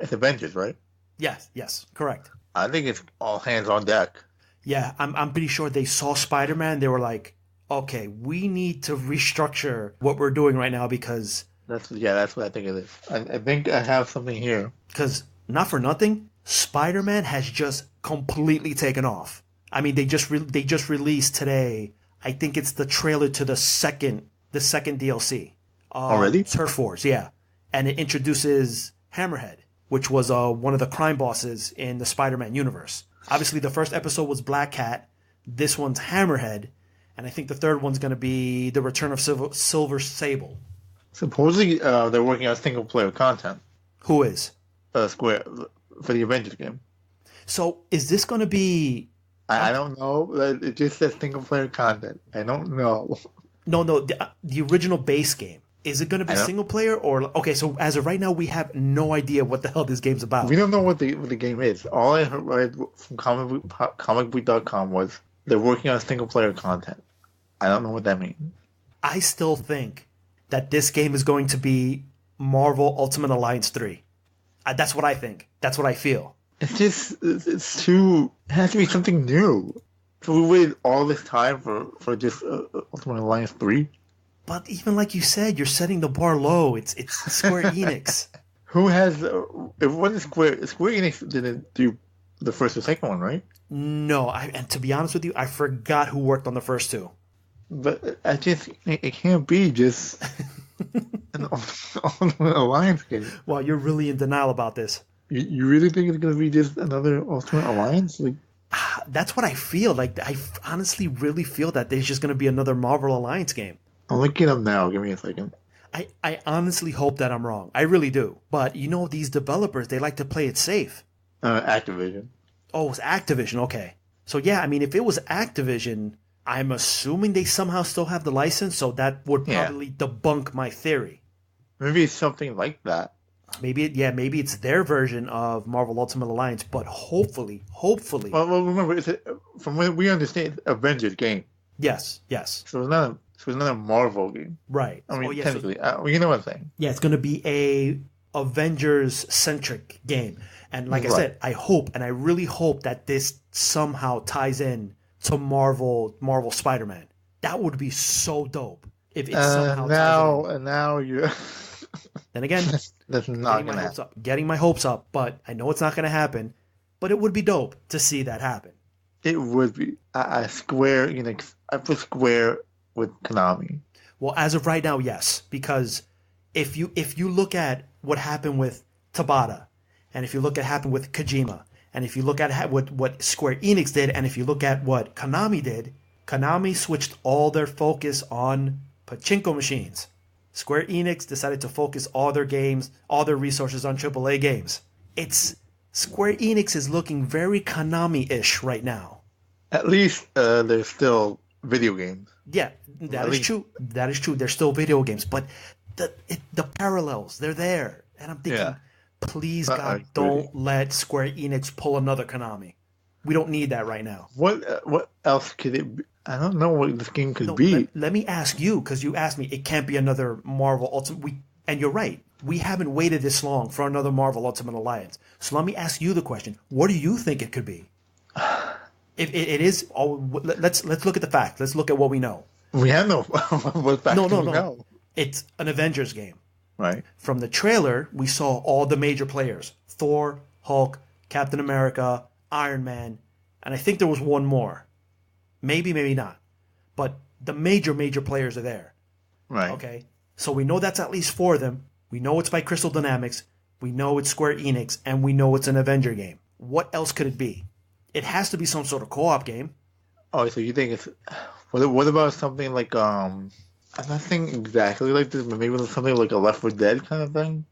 it's Avengers, right? Yes, correct. I think it's all hands on deck. Yeah, I'm pretty sure they saw Spider-Man. They were like, okay, we need to restructure what we're doing right now because... That's what I think it is. I think I have something here. Because, not for nothing, Spider-Man has just completely taken off. I mean, they just released today, I think it's the trailer to the second DLC. Already? Turf Wars, yeah. And it introduces Hammerhead, which was one of the crime bosses in the Spider-Man universe. Obviously, the first episode was Black Cat. This one's Hammerhead. And I think the third one's going to be the return of Silver Sable. Supposedly, they're working on single-player content. Who is? Square, for the Avengers game. So, is this going to be... I don't know. It just says single-player content. I don't know. No, the original base game. Is it going to be single-player or... Okay, so as of right now, we have no idea what the hell this game's about. We don't know what the game is. All I read from comicbook.com was they're working on single-player content. I don't know what that means. I still think that this game is going to be Marvel Ultimate Alliance 3. That's what I think. That's what I feel. It's just, it's too, it has to be something new. So we waited all this time for just Ultimate Alliance 3? But even like you said, you're setting the bar low. It's Square Enix. Who has, it wasn't Square Enix didn't do the first or second one, right? No, and to be honest with you, I forgot who worked on the first 2. But it can't be just an Ultimate Alliance game. Well, you're really in denial about this. You really think it's going to be just another Ultimate Alliance? Like, that's what I feel. Like, I honestly really feel that there's just going to be another Marvel Alliance game. I'm looking up now. Give me a second. I honestly hope that I'm wrong. I really do. But, these developers, they like to play it safe. Activision. Oh, it's Activision. Okay. So, yeah, I mean, if it was Activision... I'm assuming they somehow still have the license, so that would probably debunk my theory. Maybe it's something like that. Maybe it's their version of Marvel Ultimate Alliance, but hopefully. Well, remember, from what we understand, it's Avengers game. Yes. So it's not a Marvel game. Right. I mean, technically, you know what I'm saying. Yeah, it's going to be a Avengers-centric game. And like I said, I hope, and I really hope that this somehow ties in to Marvel Spider-Man. That would be so dope if it somehow ties in. And now you're... Then again, that's not going to happen. Getting my hopes up, but I know it's not going to happen. But it would be dope to see that happen. It would be. I Square Enix. I put Square with Konami. Well, as of right now, yes, because if you look at what happened with Tabata, and if you look at what happened with Kojima, and if you look at what Square Enix did, and if you look at what Konami did, Konami switched all their focus on pachinko machines. Square Enix decided to focus all their games, all their resources on AAA games. Square Enix is looking very Konami-ish right now. At least there's still video games. Yeah, that is true. That is true. There's still video games, but the parallels, they're there. And I'm thinking, please, God, don't let Square Enix pull another Konami. We don't need that right now. What else could it be? I don't know what this game could be. Let me ask you, because you asked me, it can't be another Marvel Ultimate. And you're right. We haven't waited this long for another Marvel Ultimate Alliance. So let me ask you the question. What do you think it could be? If it is, let's look at the facts. Let's look at what we know. We have no what facts do we know? It's an Avengers game. Right. From the trailer, we saw all the major players. Thor, Hulk, Captain America, Iron Man, and I think there was one more. Maybe, maybe not. But the major players are there. Right. Okay? So we know that's at least 4 of them. We know it's by Crystal Dynamics. We know it's Square Enix. And we know it's an Avenger game. What else could it be? It has to be some sort of co-op game. Oh, so you think it's... What about something like... I'm not saying exactly like this, but maybe something like a Left 4 Dead kind of thing?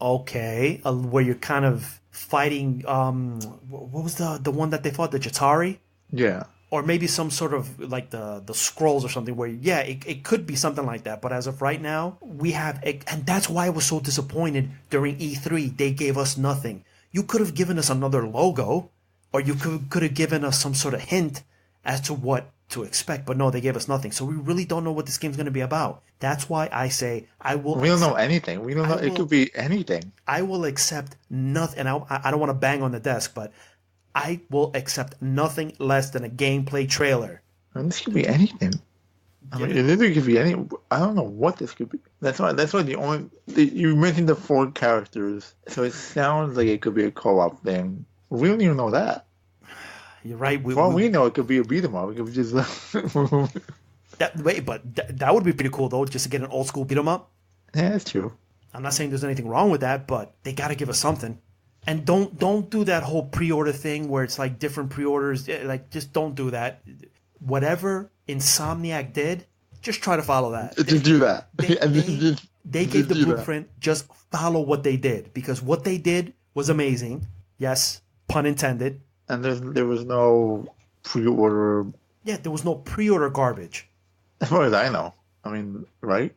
Okay. Where you're kind of fighting... what was the one that they fought? The Chitauri? Yeah. Or maybe some sort of like the scrolls or something where, it could be something like that. But as of right now, we have... And that's why I was so disappointed during E3. They gave us nothing. You could have given us another logo, or you could have given us some sort of hint as to what to expect. But no, they gave us nothing. So we really don't know what this game's going to be about. That's why I say I will... We don't know anything. We don't know. It could be anything. I will accept nothing. And I don't want to bang on the desk, but... I will accept nothing less than a gameplay trailer. And this could be anything. I mean, it literally could be any. I don't know what this could be. That's why you mentioned the 4 characters, so it sounds like it could be a co-op thing. We don't even know that. You're right. For all we know, it could be a beat 'em up. It could be just. that would be pretty cool though, just to get an old school beat 'em up. Yeah, that's true. I'm not saying there's anything wrong with that, but they got to give us something. And don't do that whole pre-order thing where it's like different pre-orders. Like, just don't do that. Whatever Insomniac did, just try to follow that. Just do that. They gave the blueprint. Just follow what they did, because what they did was amazing. Yes, pun intended. And there was no pre-order. Yeah, there was no pre-order garbage. As far as I know. I mean, right?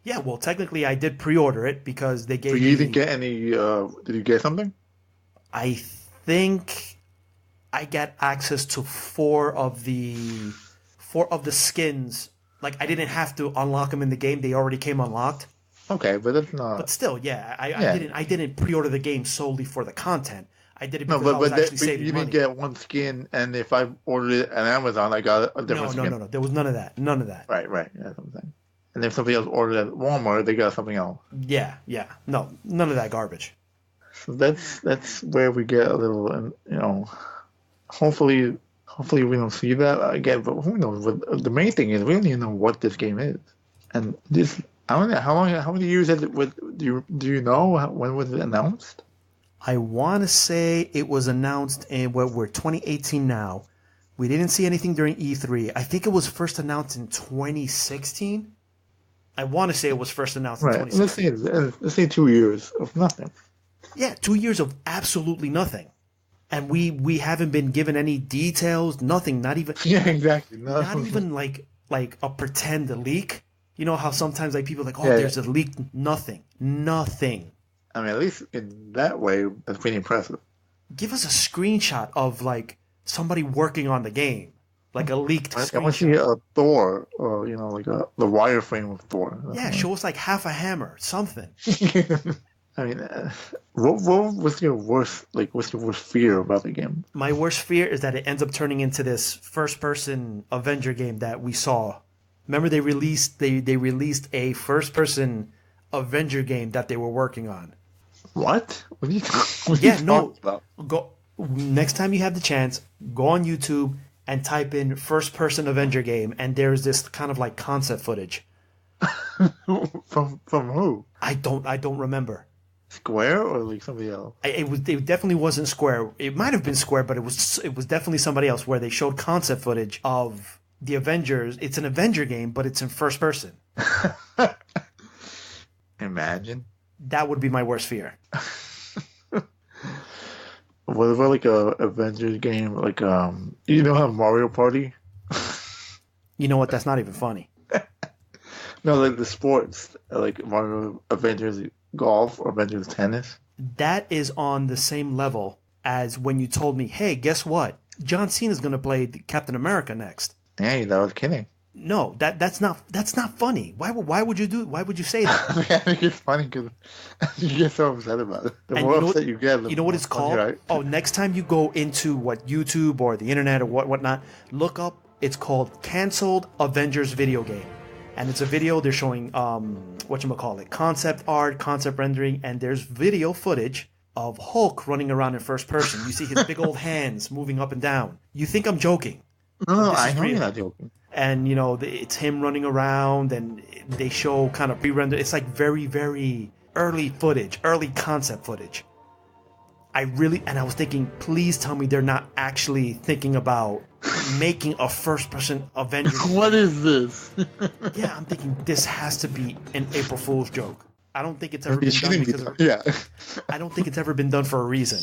Yeah, well, technically I did pre-order it because they gave me... You didn't get any... did you get something? I think I got access to 4 of the skins. Like, I didn't have to unlock them in the game. They already came unlocked. Okay, but that's not... But still, I didn't pre-order the game solely for the content. I did it because I was actually saving money. You didn't get one skin, and if I ordered it on Amazon, I got a different skin. No. There was none of that. None of that. Right. That's what I'm saying. And if somebody else ordered at Walmart, they got something else. Yeah. No, none of that garbage. So that's where we get a little, hopefully we don't see that again. But who knows? But the main thing is we don't even know what this game is. And this, I don't know how many years has it? Do you know when was it announced? I want to say it was announced in we're 2018 now. We didn't see anything during E3. I think it was first announced in 2016. I want to say it was first announced in 2016. Let's say 2 years of nothing. Yeah, 2 years of absolutely nothing. And we haven't been given any details, nothing, not even... Yeah, exactly. Not even like a pretend leak. You know how sometimes like people are like, there's a leak. Nothing. I mean, at least in that way, that's pretty impressive. Give us a screenshot of like somebody working on the game. Like a leaked screenshot. I want to see a Thor, or the wireframe of Thor. Yeah, show us like half a hammer, something. I mean, what was your worst, like, what's your worst fear about the game? My worst fear is that it ends up turning into this first-person Avenger game that we saw. Remember, they released a first-person Avenger game that they were working on. What? What are you, what are Yeah, you no. talking about? Go next time you have the chance, go on YouTube and type in first-person Avenger game, and there's this kind of like concept footage. From who? I don't remember. Square or like somebody else? It definitely wasn't Square. It might have been Square, but it was definitely somebody else where they showed concept footage of the Avengers. It's an Avenger game, but it's in first person. Imagine. That would be my worst fear. What about like a Avengers game? Like you know how Mario Party? You know what? That's not even funny. No, like the sports, like Mario Avengers Golf or Avengers Tennis. That is on the same level as when you told me, "Hey, guess what? John Cena's going to play Captain America next." Hey, that was kidding. No, that's not funny. Why would you say that? I think it's funny because you get so upset about it. The And more you know upset what- you get, the You know what more it's funny, called? right? Oh, next time you go into YouTube or the internet or whatnot, look up. It's called "Canceled Avengers Video Game," and it's a video. They're showing whatchamacallit, concept art, concept rendering, and there's video footage of Hulk running around in first person. You see his big old hands moving up and down. You think I'm joking? No, This I is know real. you're not joking. And it's him running around, and they show kind of pre-render. It's like very, very early footage, early concept footage. I was thinking, please tell me they're not actually thinking about making a first-person Avenger. What is this? Yeah, I'm thinking this has to be an April Fool's joke. I don't think it's ever been It done shouldn't be because done. Yeah. I don't think it's ever been done for a reason.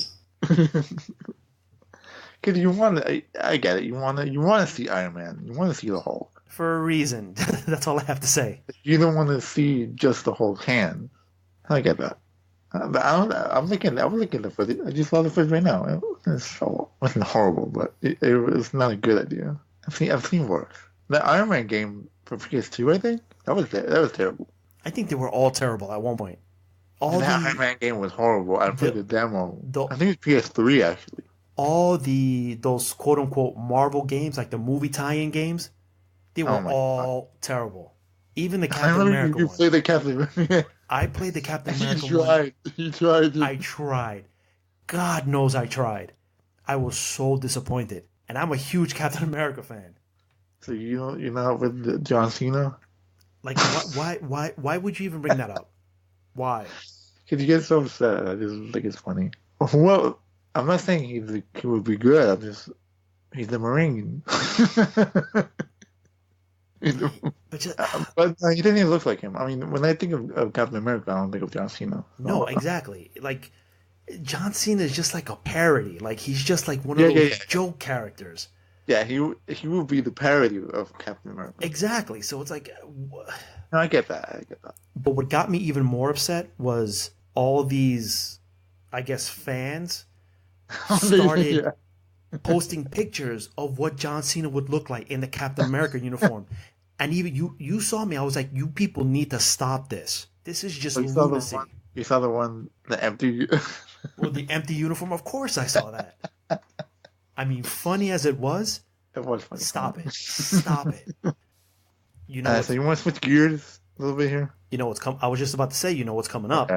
Because you want to, I get it. You want to see Iron Man. You want to see the Hulk. For a reason. That's all I have to say. You don't want to see just the Hulk hand. I get that. But I'm looking at the footage. I just saw the footage right now. It wasn't horrible, but it was not a good idea. I've seen worse. The Iron Man game for PS2, I think that was terrible. I think they were all terrible at one point. That Iron Man game was horrible. I played the demo. I think it's PS3 actually. All those quote unquote Marvel games, like the movie tie-in games, they were all terrible. Even the Captain America You one. played the Captain America. I played the Captain America You one. tried. You tried. I tried. God knows I tried. I was so disappointed. And I'm a huge Captain America fan. So you're not with John Cena? Like, why would you even bring that up? Why? Because you get so upset. I just think it's funny. Well, I'm not saying he would be good. He's the Marine. But just, But he didn't even look like him. I mean, when I think of Captain America, I don't think of John Cena. no, exactly. Like, John Cena is just like a parody. Like, he's just like one of those joke characters. Yeah, he would be the parody of Captain America. Exactly. So it's like... No, I get that. But what got me even more upset was all these, I guess, fans started posting pictures of what John Cena would look like in the Captain America uniform. And even you saw me. I was like, you people need to stop this. This is just lunacy. You saw the empty... Well, the empty uniform? Of course I saw that. I mean, funny as it was funny. Stop it. Stop it. You know, so you want to switch gears a little bit here? You know what's I was just about to say, you know what's coming up.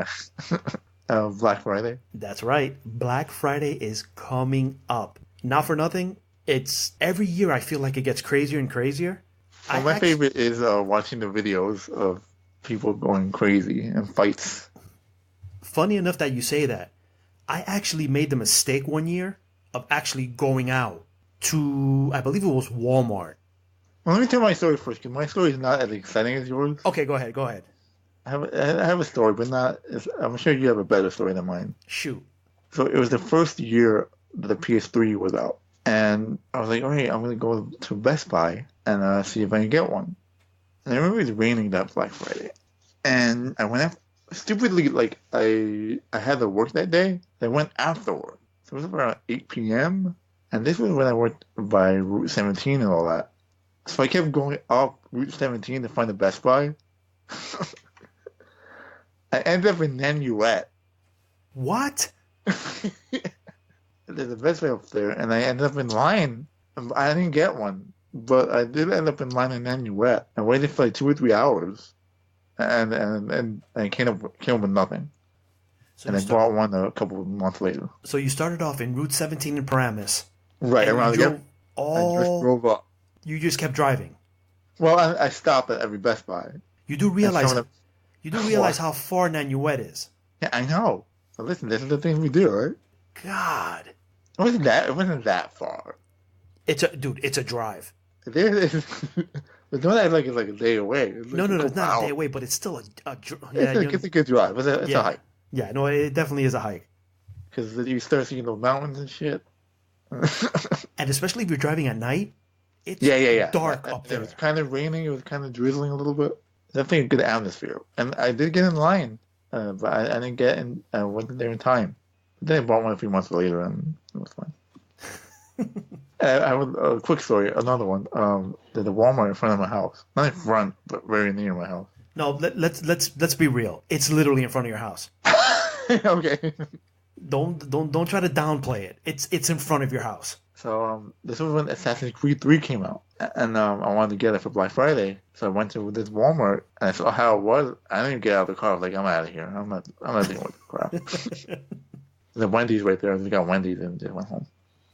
Black Friday. That's right. Black Friday is coming up. Not for nothing. It's every year I feel like it gets crazier and crazier. Well, my favorite is watching the videos of people going crazy and fights. Funny enough that you say that. I actually made the mistake one year of actually going out to, I believe it was Walmart. Well, let me tell my story first, because my story is not as exciting as yours. Okay, go ahead. I have a story, but I'm sure you have a better story than mine. Shoot. So it was the first year that the PS3 was out. And I was like, all right, I'm going to go to Best Buy and see if I can get one. And I remember it was raining that Black Friday. And I went out, stupidly, like, I had to work that day. I went after work. So it was around 8 p.m. And this was when I worked by Route 17 and all that. So I kept going up Route 17 to find the Best Buy. I ended up in Nanuet. What? There's a Best Buy up there, and I ended up in line. I didn't get one, but I did end up in line in Nanuet. I waited for like 2 or 3 hours, and I came up with nothing. So And I bought one a couple of months later. So you started off in Route 17 in Paramus. Right, around the I just drove up. You just kept driving. Well, I stopped at every Best Buy. You do realize how far Nanuet is. Yeah, I know. But listen, this is the thing we do, right? God. It wasn't that far. It's a drive. But don't act like it's like a day away. No, it's not a day away, but it's still a it's a good drive. It's a hike. Yeah, no, it definitely is a hike. Because you start seeing those mountains and shit. And especially if you're driving at night, it's dark up there. It was kind of raining. It was kind of drizzling a little bit. Definitely a good atmosphere. And I did get in line, but I didn't get in. I wasn't there in time. But then I bought one a few months later, and it was fine. I have a quick story. Another one. There's a Walmart in front of my house. Not in front, but very near my house. No, let's be real. It's literally in front of your house. Okay. Don't try to downplay it. It's in front of your house. So this was when Assassin's Creed 3 came out, and I wanted to get it for Black Friday. So I went to this Walmart, and I saw how it was. I didn't get out of the car. I was like, I'm out of here. I'm not dealing with this crap. The Wendy's right there. We got Wendy's and just went home.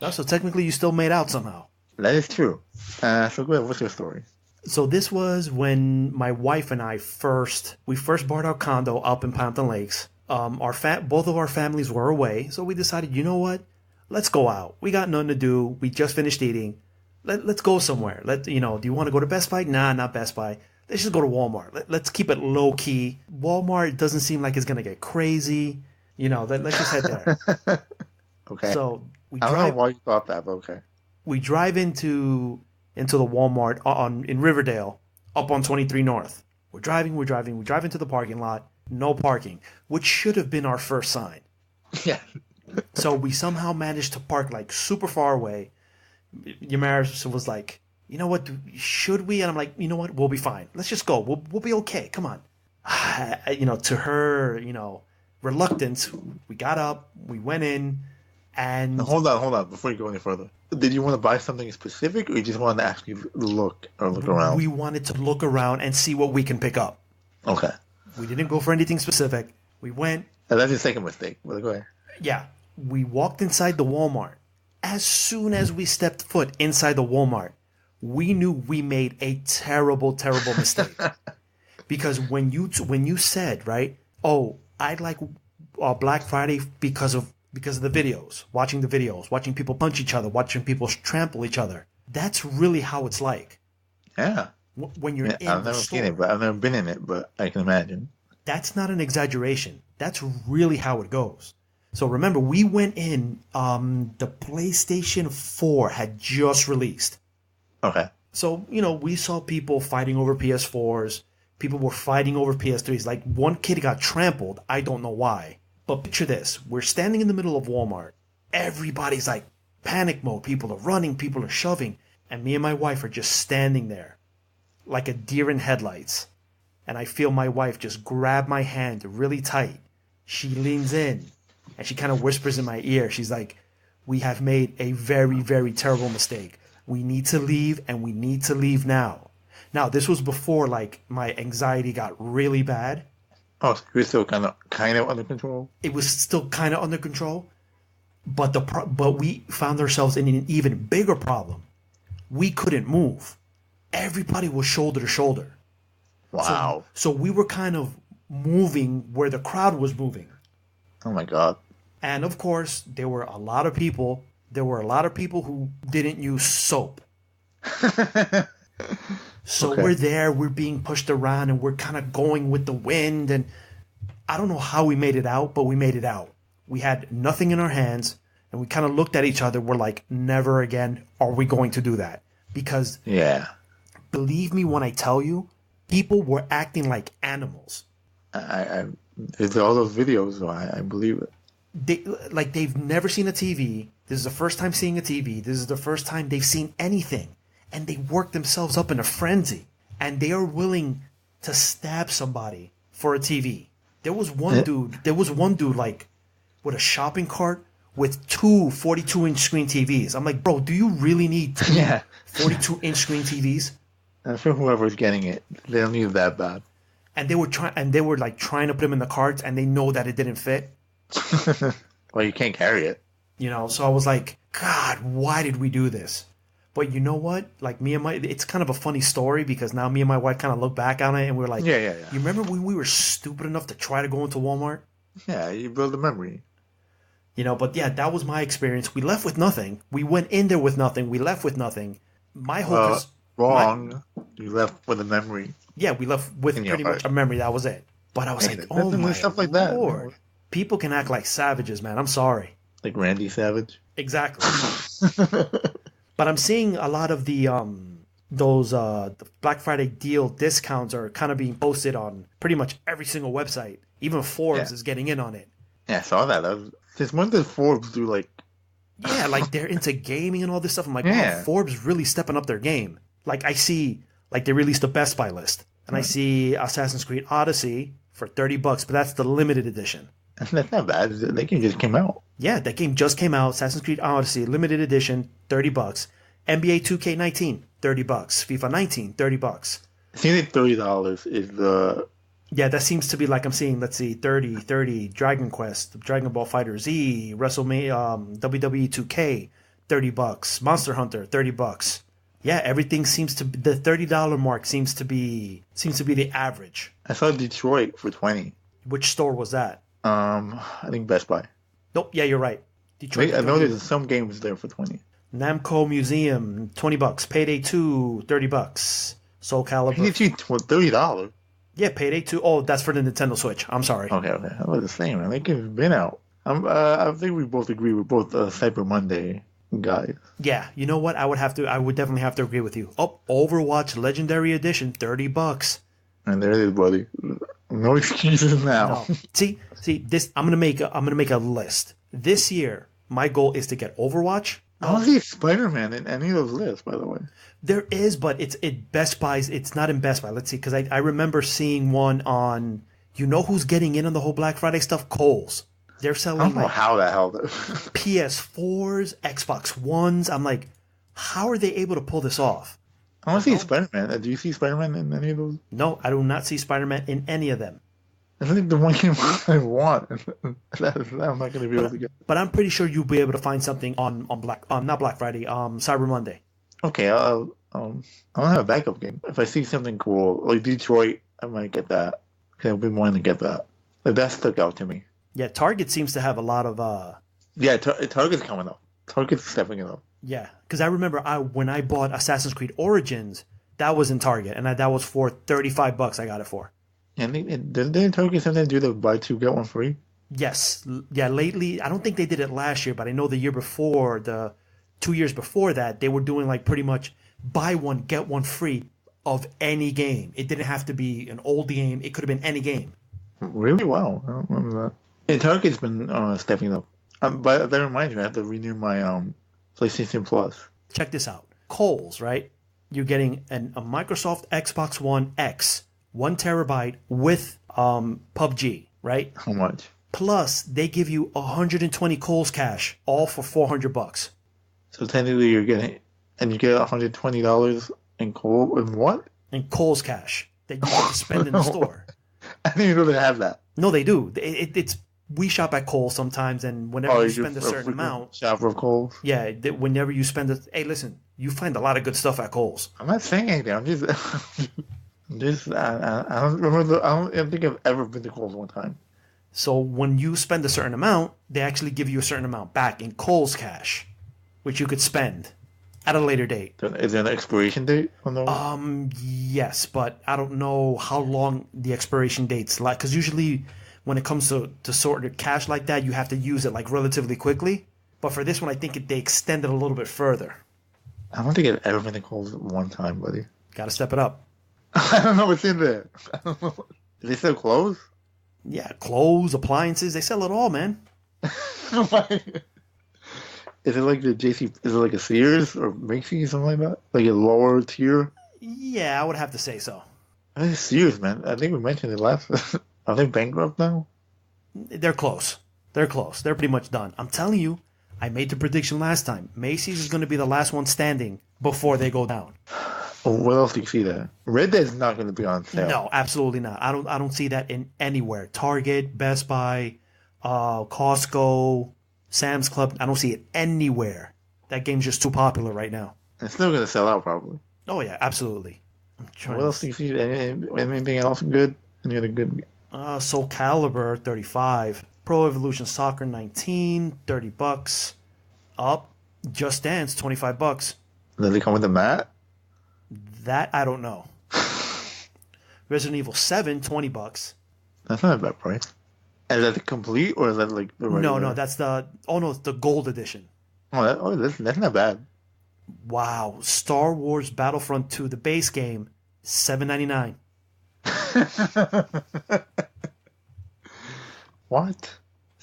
Oh, so technically, you still made out somehow. That is true. So go ahead. What's your story? So this was when my wife and I first bought our condo up in Pompton Lakes. Both of our families were away, so we decided, you know what? Let's go out. We got nothing to do. We just finished eating. Let's go somewhere. Do you want to go to Best Buy? Nah, not Best Buy. Let's just go to Walmart. Let's keep it low key. Walmart doesn't seem like it's gonna get crazy. Let's just head there. Okay. So I don't know why you thought that, but okay. We drive into the Walmart in Riverdale, up on 23 North. We drive into the parking lot. No parking, which should have been our first sign. Yeah. So we somehow managed to park like super far away. Yamaris was like, you know what, should we? And I'm like, you know what, we'll be fine. Let's just go. We'll be okay. Come on. To her, reluctance, we got up, we went in, and... Now, hold on. Before you go any further. Did you want to buy something specific, or you just wanted to actually look around? We wanted to look around and see what we can pick up. Okay. We didn't go for anything specific. We went... That's your second mistake. But go ahead. Yeah. We walked inside the Walmart. As soon as we stepped foot inside the Walmart, we knew we made a terrible, terrible mistake. Because when you said, right, oh, I'd like Black Friday because of the videos, watching people punch each other, watching people trample each other. That's really how it's like. Yeah. When you're in the store. I've never seen it, but I've never been in it, but I can imagine. That's not an exaggeration. That's really how it goes. So remember, we went in, the PlayStation 4 had just released. Okay. So, we saw people fighting over PS4s. People were fighting over PS3s. Like, one kid got trampled. I don't know why. But picture this. We're standing in the middle of Walmart. Everybody's like panic mode. People are running. People are shoving. And me and my wife are just standing there like a deer in headlights. And I feel my wife just grab my hand really tight. She leans in and she kind of whispers in my ear. She's like, we have made a very, very terrible mistake. We need to leave, and we need to leave now. Now, this was before, like, my anxiety got really bad. Oh, so you were still kind of under control? It was still kind of under control. But we found ourselves in an even bigger problem. We couldn't move. Everybody was shoulder to shoulder. Wow. So we were kind of moving where the crowd was moving. Oh my God. And of course, there were a lot of people who didn't use soap. So okay. We're there, we're being pushed around, and we're kind of going with the wind. And I don't know how we made it out, but we made it out. We had nothing in our hands, and we kind of looked at each other. We're like, never again are we going to do that. Because, yeah, believe me when I tell you, people were acting like animals. There's all those videos, so I believe it. They've never seen a TV. This is the first time seeing a TV. This is the first time they've seen anything. And they work themselves up in a frenzy. And they are willing to stab somebody for a TV. There was one dude, like, with a shopping cart with two 42-inch screen TVs. I'm like, bro, do you really need two 42-inch screen TVs? I'm sure whoever's getting it, they don't need it that bad. And they were trying to put them in the carts, and they know that it didn't fit. Well, you can't carry it. So I was like, God, why did we do this? But you know what? Like it's kind of a funny story because now me and my wife kind of look back on it and we're like, Yeah. You remember when we were stupid enough to try to go into Walmart? Yeah, you build a memory. But yeah, that was my experience. We left with nothing. We went in there with nothing. We left with nothing. My hope is wrong. You left with a memory. Yeah, we left with pretty much a memory. That was it. But I was like, oh my stuff like Lord. That. People can act like savages, man. I'm sorry. Like Randy Savage? Exactly. But I'm seeing a lot of the the Black Friday deal discounts are kind of being posted on pretty much every single website. Even Forbes is getting in on it. Yeah, I saw that. Since when did Forbes do like... Yeah, like they're into gaming and all this stuff. I'm like, wow, Forbes really stepping up their game. Like I see, like they released a Best Buy list. And I see Assassin's Creed Odyssey for $30, but that's the limited edition. That's not bad. That game just came out. Yeah, that game just came out. Assassin's Creed Odyssey, limited edition, $30. NBA 2K19, $30. FIFA 19, $30. It seems like $30 is the... Yeah, that seems to be like I'm seeing, let's see, 30, Dragon Quest, Dragon Ball Fighter Z, WrestleMania, WWE 2K, $30. Monster Hunter, $30. Yeah, everything seems to... The $30 mark seems to be the average. I saw Detroit for $20. Which store was that? I think Best Buy. Nope, yeah, you're right. Detroit. I know there's some games there for $20. Namco Museum, $20. Payday 2, $30. Soul Calibur. Payday 2, $30? Yeah, Payday 2. Oh, that's for the Nintendo Switch. I'm sorry. Okay. I was the same. I think it's been out. I think we both agree. We're both Cyber Monday guys. Yeah, you know what? I would definitely have to agree with you. Oh, Overwatch Legendary Edition, $30. And there it is, buddy. No excuses now. No. See this. I'm gonna make a list. This year, my goal is to get Overwatch. I don't see Spider-Man in any of those lists, by the way. There is, but it's Best Buy's. It's not in Best Buy. Let's see, because I remember seeing one on. You know who's getting in on the whole Black Friday stuff? Kohl's. They're selling. I don't know how the hell. PS4s, Xbox Ones. I'm like, how are they able to pull this off? I don't see Spider-Man. Do you see Spider-Man in any of those? No, I do not see Spider-Man in any of them. I think the one game I want, that I'm not going to be able to get. But I'm pretty sure you'll be able to find something on not Black Friday, Cyber Monday. Okay, I'll have a backup game. If I see something cool, like Detroit, I might get that. I've been wanting to get that. Like that stuck out to me. Yeah, Target seems to have a lot of. Yeah, Target's coming up. Target's stepping it up. Yeah, because I remember when I bought Assassin's Creed Origins, that was in Target, and that was for $35. I got it for. And didn't Target sometimes do the buy two get one free? Yes, yeah. Lately, I don't think they did it last year, but I know the year before, the 2 years before that, they were doing like pretty much buy one get one free of any game. It didn't have to be an old game; it could have been any game. Really? Wow, I don't remember that. Yeah, Target's been stepping up. But that reminds me, I have to renew my PlayStation Plus. Check this out. Kohl's, right? You're getting a Microsoft Xbox One X, 1 terabyte with PUBG, right? How much? Plus, they give you 120 Kohl's cash, all for $400. So technically, you get $120 in Kohl's in what? In Kohl's cash that you get to spend in the store. I didn't even know they have that. No, they do. It's we shop at Kohl's sometimes, and whenever you spend a certain amount, shop for Kohl's. Yeah, whenever you spend hey, listen, you find a lot of good stuff at Kohl's. I'm not saying anything. I'm just, I don't remember. I don't think I've ever been to Kohl's one time. So when you spend a certain amount, they actually give you a certain amount back in Kohl's cash, which you could spend at a later date. Is there an expiration date on those? Yes, but I don't know how long the expiration date's like, because usually when it comes to sort of cash like that, you have to use it like relatively quickly. But for this one, I think they extended a little bit further. I don't think I've ever been to Kohl's one time, buddy. Got to step it up. I don't know what's in there. I don't know. Do they sell clothes? Yeah, clothes, appliances, they sell it all, man. Is it like the JC? Is it like a Sears or Macy's, something like that? Like a lower tier? Yeah, I would have to say so. I think Sears, man. I think we mentioned it last. Are they bankrupt now? They're close. They're close. They're pretty much done. I'm telling you, I made the prediction last time. Macy's is going to be the last one standing before they go down. What else do you see there? Red Dead's not going to be on sale. No, absolutely not. I don't see that in anywhere. Target, Best Buy, Costco, Sam's Club. I don't see it anywhere. That game's just too popular right now. It's still going to sell out probably. Oh yeah, absolutely. What else do you see? Anything else good? Any other good? Soul Calibur, $35. Pro Evolution Soccer, $19, $30. Up, Just Dance, $25. Does it come with a mat? That I don't know. Resident Evil 7, $20. That's not a bad price. And is that the complete or is that like the regular? No, that's the it's the gold edition. That's not bad. Wow, Star Wars Battlefront 2, the base game, $7.99. What?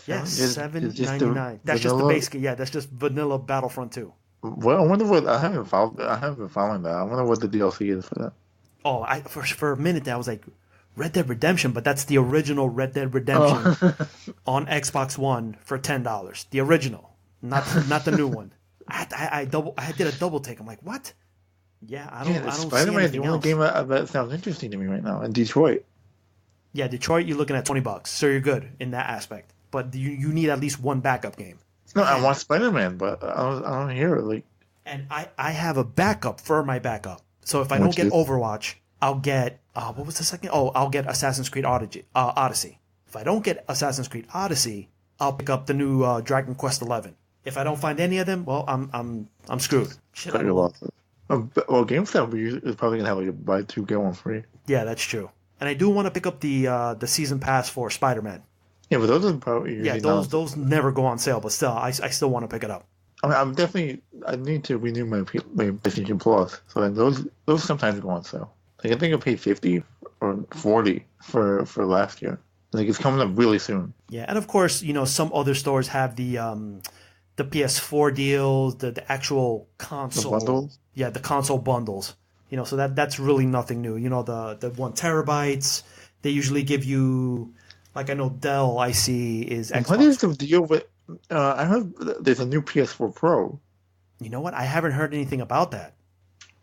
Yes, $7.99. That's just the base game. Yeah, that's just vanilla Battlefront 2. Well, I wonder what I haven't following that. I wonder what the DLC is for that. Oh, for a minute there, I was like, Red Dead Redemption, but that's the original Red Dead Redemption on Xbox One for $10. The original, not the new one. I did a double take. I'm like, what? Yeah, I don't see Spider-Man is the anything only else. game that sounds interesting to me right now. In Detroit. Yeah, Detroit, you're looking at $20, so you're good in that aspect. But you need at least one backup game. No, I want Spider-Man, but I don't hear it. Like, and I have a backup for my backup. So if I don't get Overwatch, I'll get what was the second? Oh, I'll get Assassin's Creed Odyssey. If I don't get Assassin's Creed Odyssey, I'll pick up the new Dragon Quest XI. If I don't find any of them, well, I'm screwed. Shit, well, GameStop is probably gonna have like a buy two get one free. Yeah, that's true. And I do want to pick up the season pass for Spider-Man. Yeah, but those are probably those never go on sale, but still, I still want to pick it up. I mean, I need to renew my PlayStation Plus, so those sometimes go on sale. Like I think I paid $50 or $40 for last year. Like it's coming up really soon. Yeah, and of course, some other stores have the PS4 deals, the actual console. The bundles? Yeah, the console bundles. So that's really nothing new. The 1 terabytes. They usually give you, like I know Dell I see is Xbox. What is the deal with? I heard there's a new PS4 Pro. You know what? I haven't heard anything about that.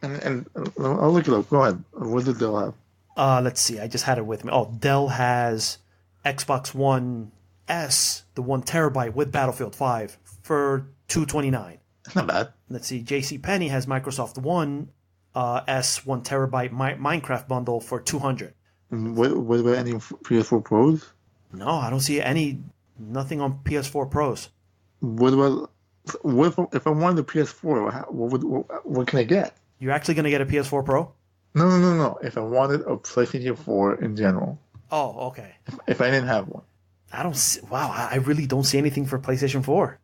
And I'll look it up. Go ahead. What does Dell have? Let's see. I just had it with me. Oh, Dell has Xbox One S, the 1 terabyte with Battlefield 5 for $229. That's not bad. Let's see. JCPenney has Microsoft One S 1 terabyte Minecraft bundle for $200. What about any PS4 Pros? No, I don't see nothing on PS4 Pros. What if I wanted a PS4? What can I get? You're actually going to get a PS4 Pro? No. If I wanted a PlayStation 4 in general. Oh, okay. If I didn't have one. Wow, I really don't see anything for PlayStation 4.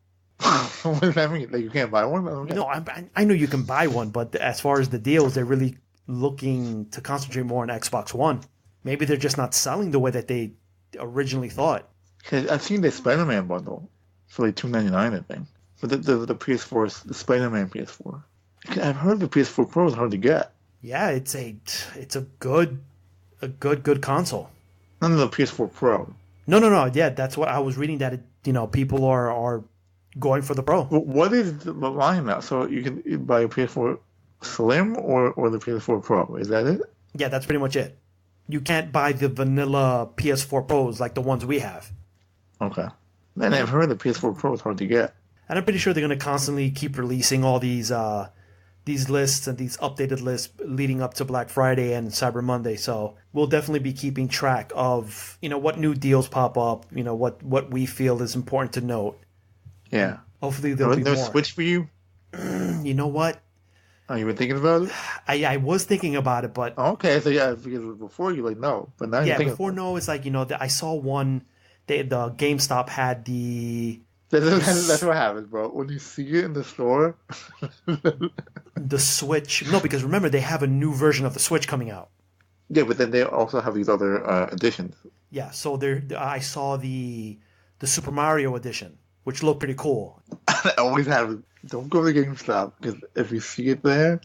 What does that mean? Like you can't buy one? No, I know you can buy one, but as far as the deals, they're really looking to concentrate more on Xbox One. Maybe they're just not selling the way that they originally thought. I've seen the Spider-Man bundle for like $299, I think. For the PS4, the Spider-Man PS4. I've heard the PS4 Pro is hard to get. Yeah, it's a good console. None of the PS4 Pro. No. Yeah, that's what I was reading, that people are going for the Pro. What is the line now? So you can buy a PS4 Slim or the PS4 Pro. Is that it? Yeah, that's pretty much it. You can't buy the vanilla PS4 Pros like the ones we have. Okay. And I've heard the PS4 Pro is hard to get. And I'm pretty sure they're going to constantly keep releasing all these lists and these updated lists leading up to Black Friday and Cyber Monday. So we'll definitely be keeping track of, what new deals pop up, what we feel is important to note. Yeah. Hopefully there'll be more. No Switch for you? You know what? Oh, you been thinking about it? I was thinking about it, but... Okay, so yeah, because before you like, no. But now you're thinking... Yeah, before no, it's like, I saw one, the GameStop had the... That's what happens, bro. When you see it in the store... the Switch... No, because remember, they have a new version of the Switch coming out. Yeah, but then they also have these other editions. Yeah, so I saw the Super Mario edition, which looked pretty cool. I always have... Don't go to GameStop, because if you see it there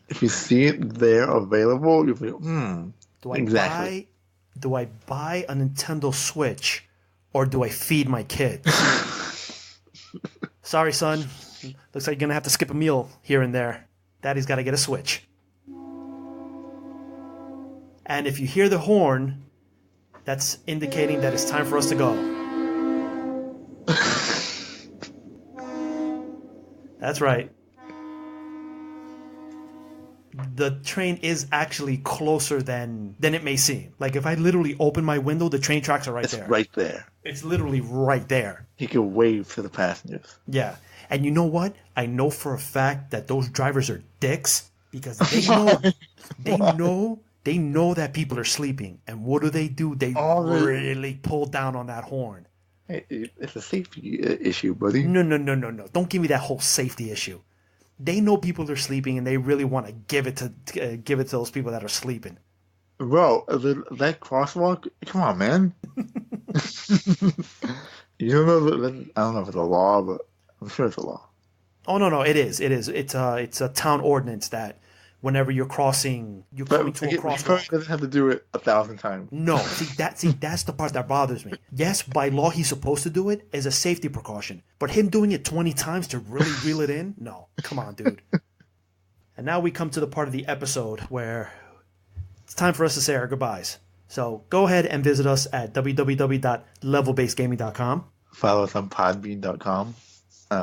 available, you'll be exactly. Do I buy a Nintendo Switch, or do I feed my kids? Sorry, son. Looks like you're going to have to skip a meal here and there. Daddy's got to get a Switch. And if you hear the horn, that's indicating that it's time for us to go. That's right. The train is actually closer than it may seem. Like, if I literally open my window, the train tracks are It's there. right there. It's literally right there. He can wave to the passengers. Yeah. And you know what? I know for a fact that those drivers are dicks because they know that people are sleeping. And what do? They really pull down on that horn. It's a safety issue, buddy. No. Don't give me that whole safety issue. They know people are sleeping, and they really want to give it to those people that are sleeping. Bro, that crosswalk. Come on, man. You don't know that? I don't know if it's a law, but I'm sure it's a law. Oh no, it is. It's a town ordinance that whenever you're coming to a crosswalk. He doesn't have to do it 1,000 times. No, that's the part that bothers me. Yes, by law he's supposed to do it as a safety precaution, but him doing it 20 times to really reel it in? No, come on, dude. And now we come to the part of the episode where it's time for us to say our goodbyes. So go ahead and visit us at www.levelbasedgaming.com. Follow us on podbean.com.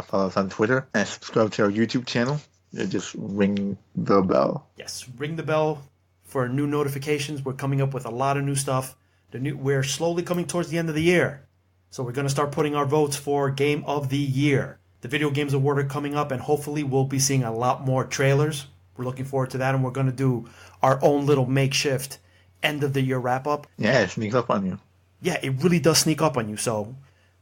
Follow us on Twitter and subscribe to our YouTube channel. Just ring the bell. Yes, ring the bell for new notifications. We're coming up with a lot of new stuff. We're slowly coming towards the end of the year. So we're going to start putting our votes for Game of the Year. The Video Games Award are coming up, and hopefully we'll be seeing a lot more trailers. We're looking forward to that, and we're going to do our own little makeshift end of the year wrap-up. Yeah, it sneaks up on you. Yeah, it really does sneak up on you. So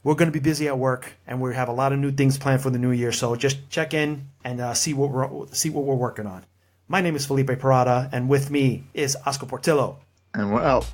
we're going to be busy at work, and we have a lot of new things planned for the new year. So just check in and see what we're working on. My name is Felipe Parada, and with me is Oscar Portillo. And we're out.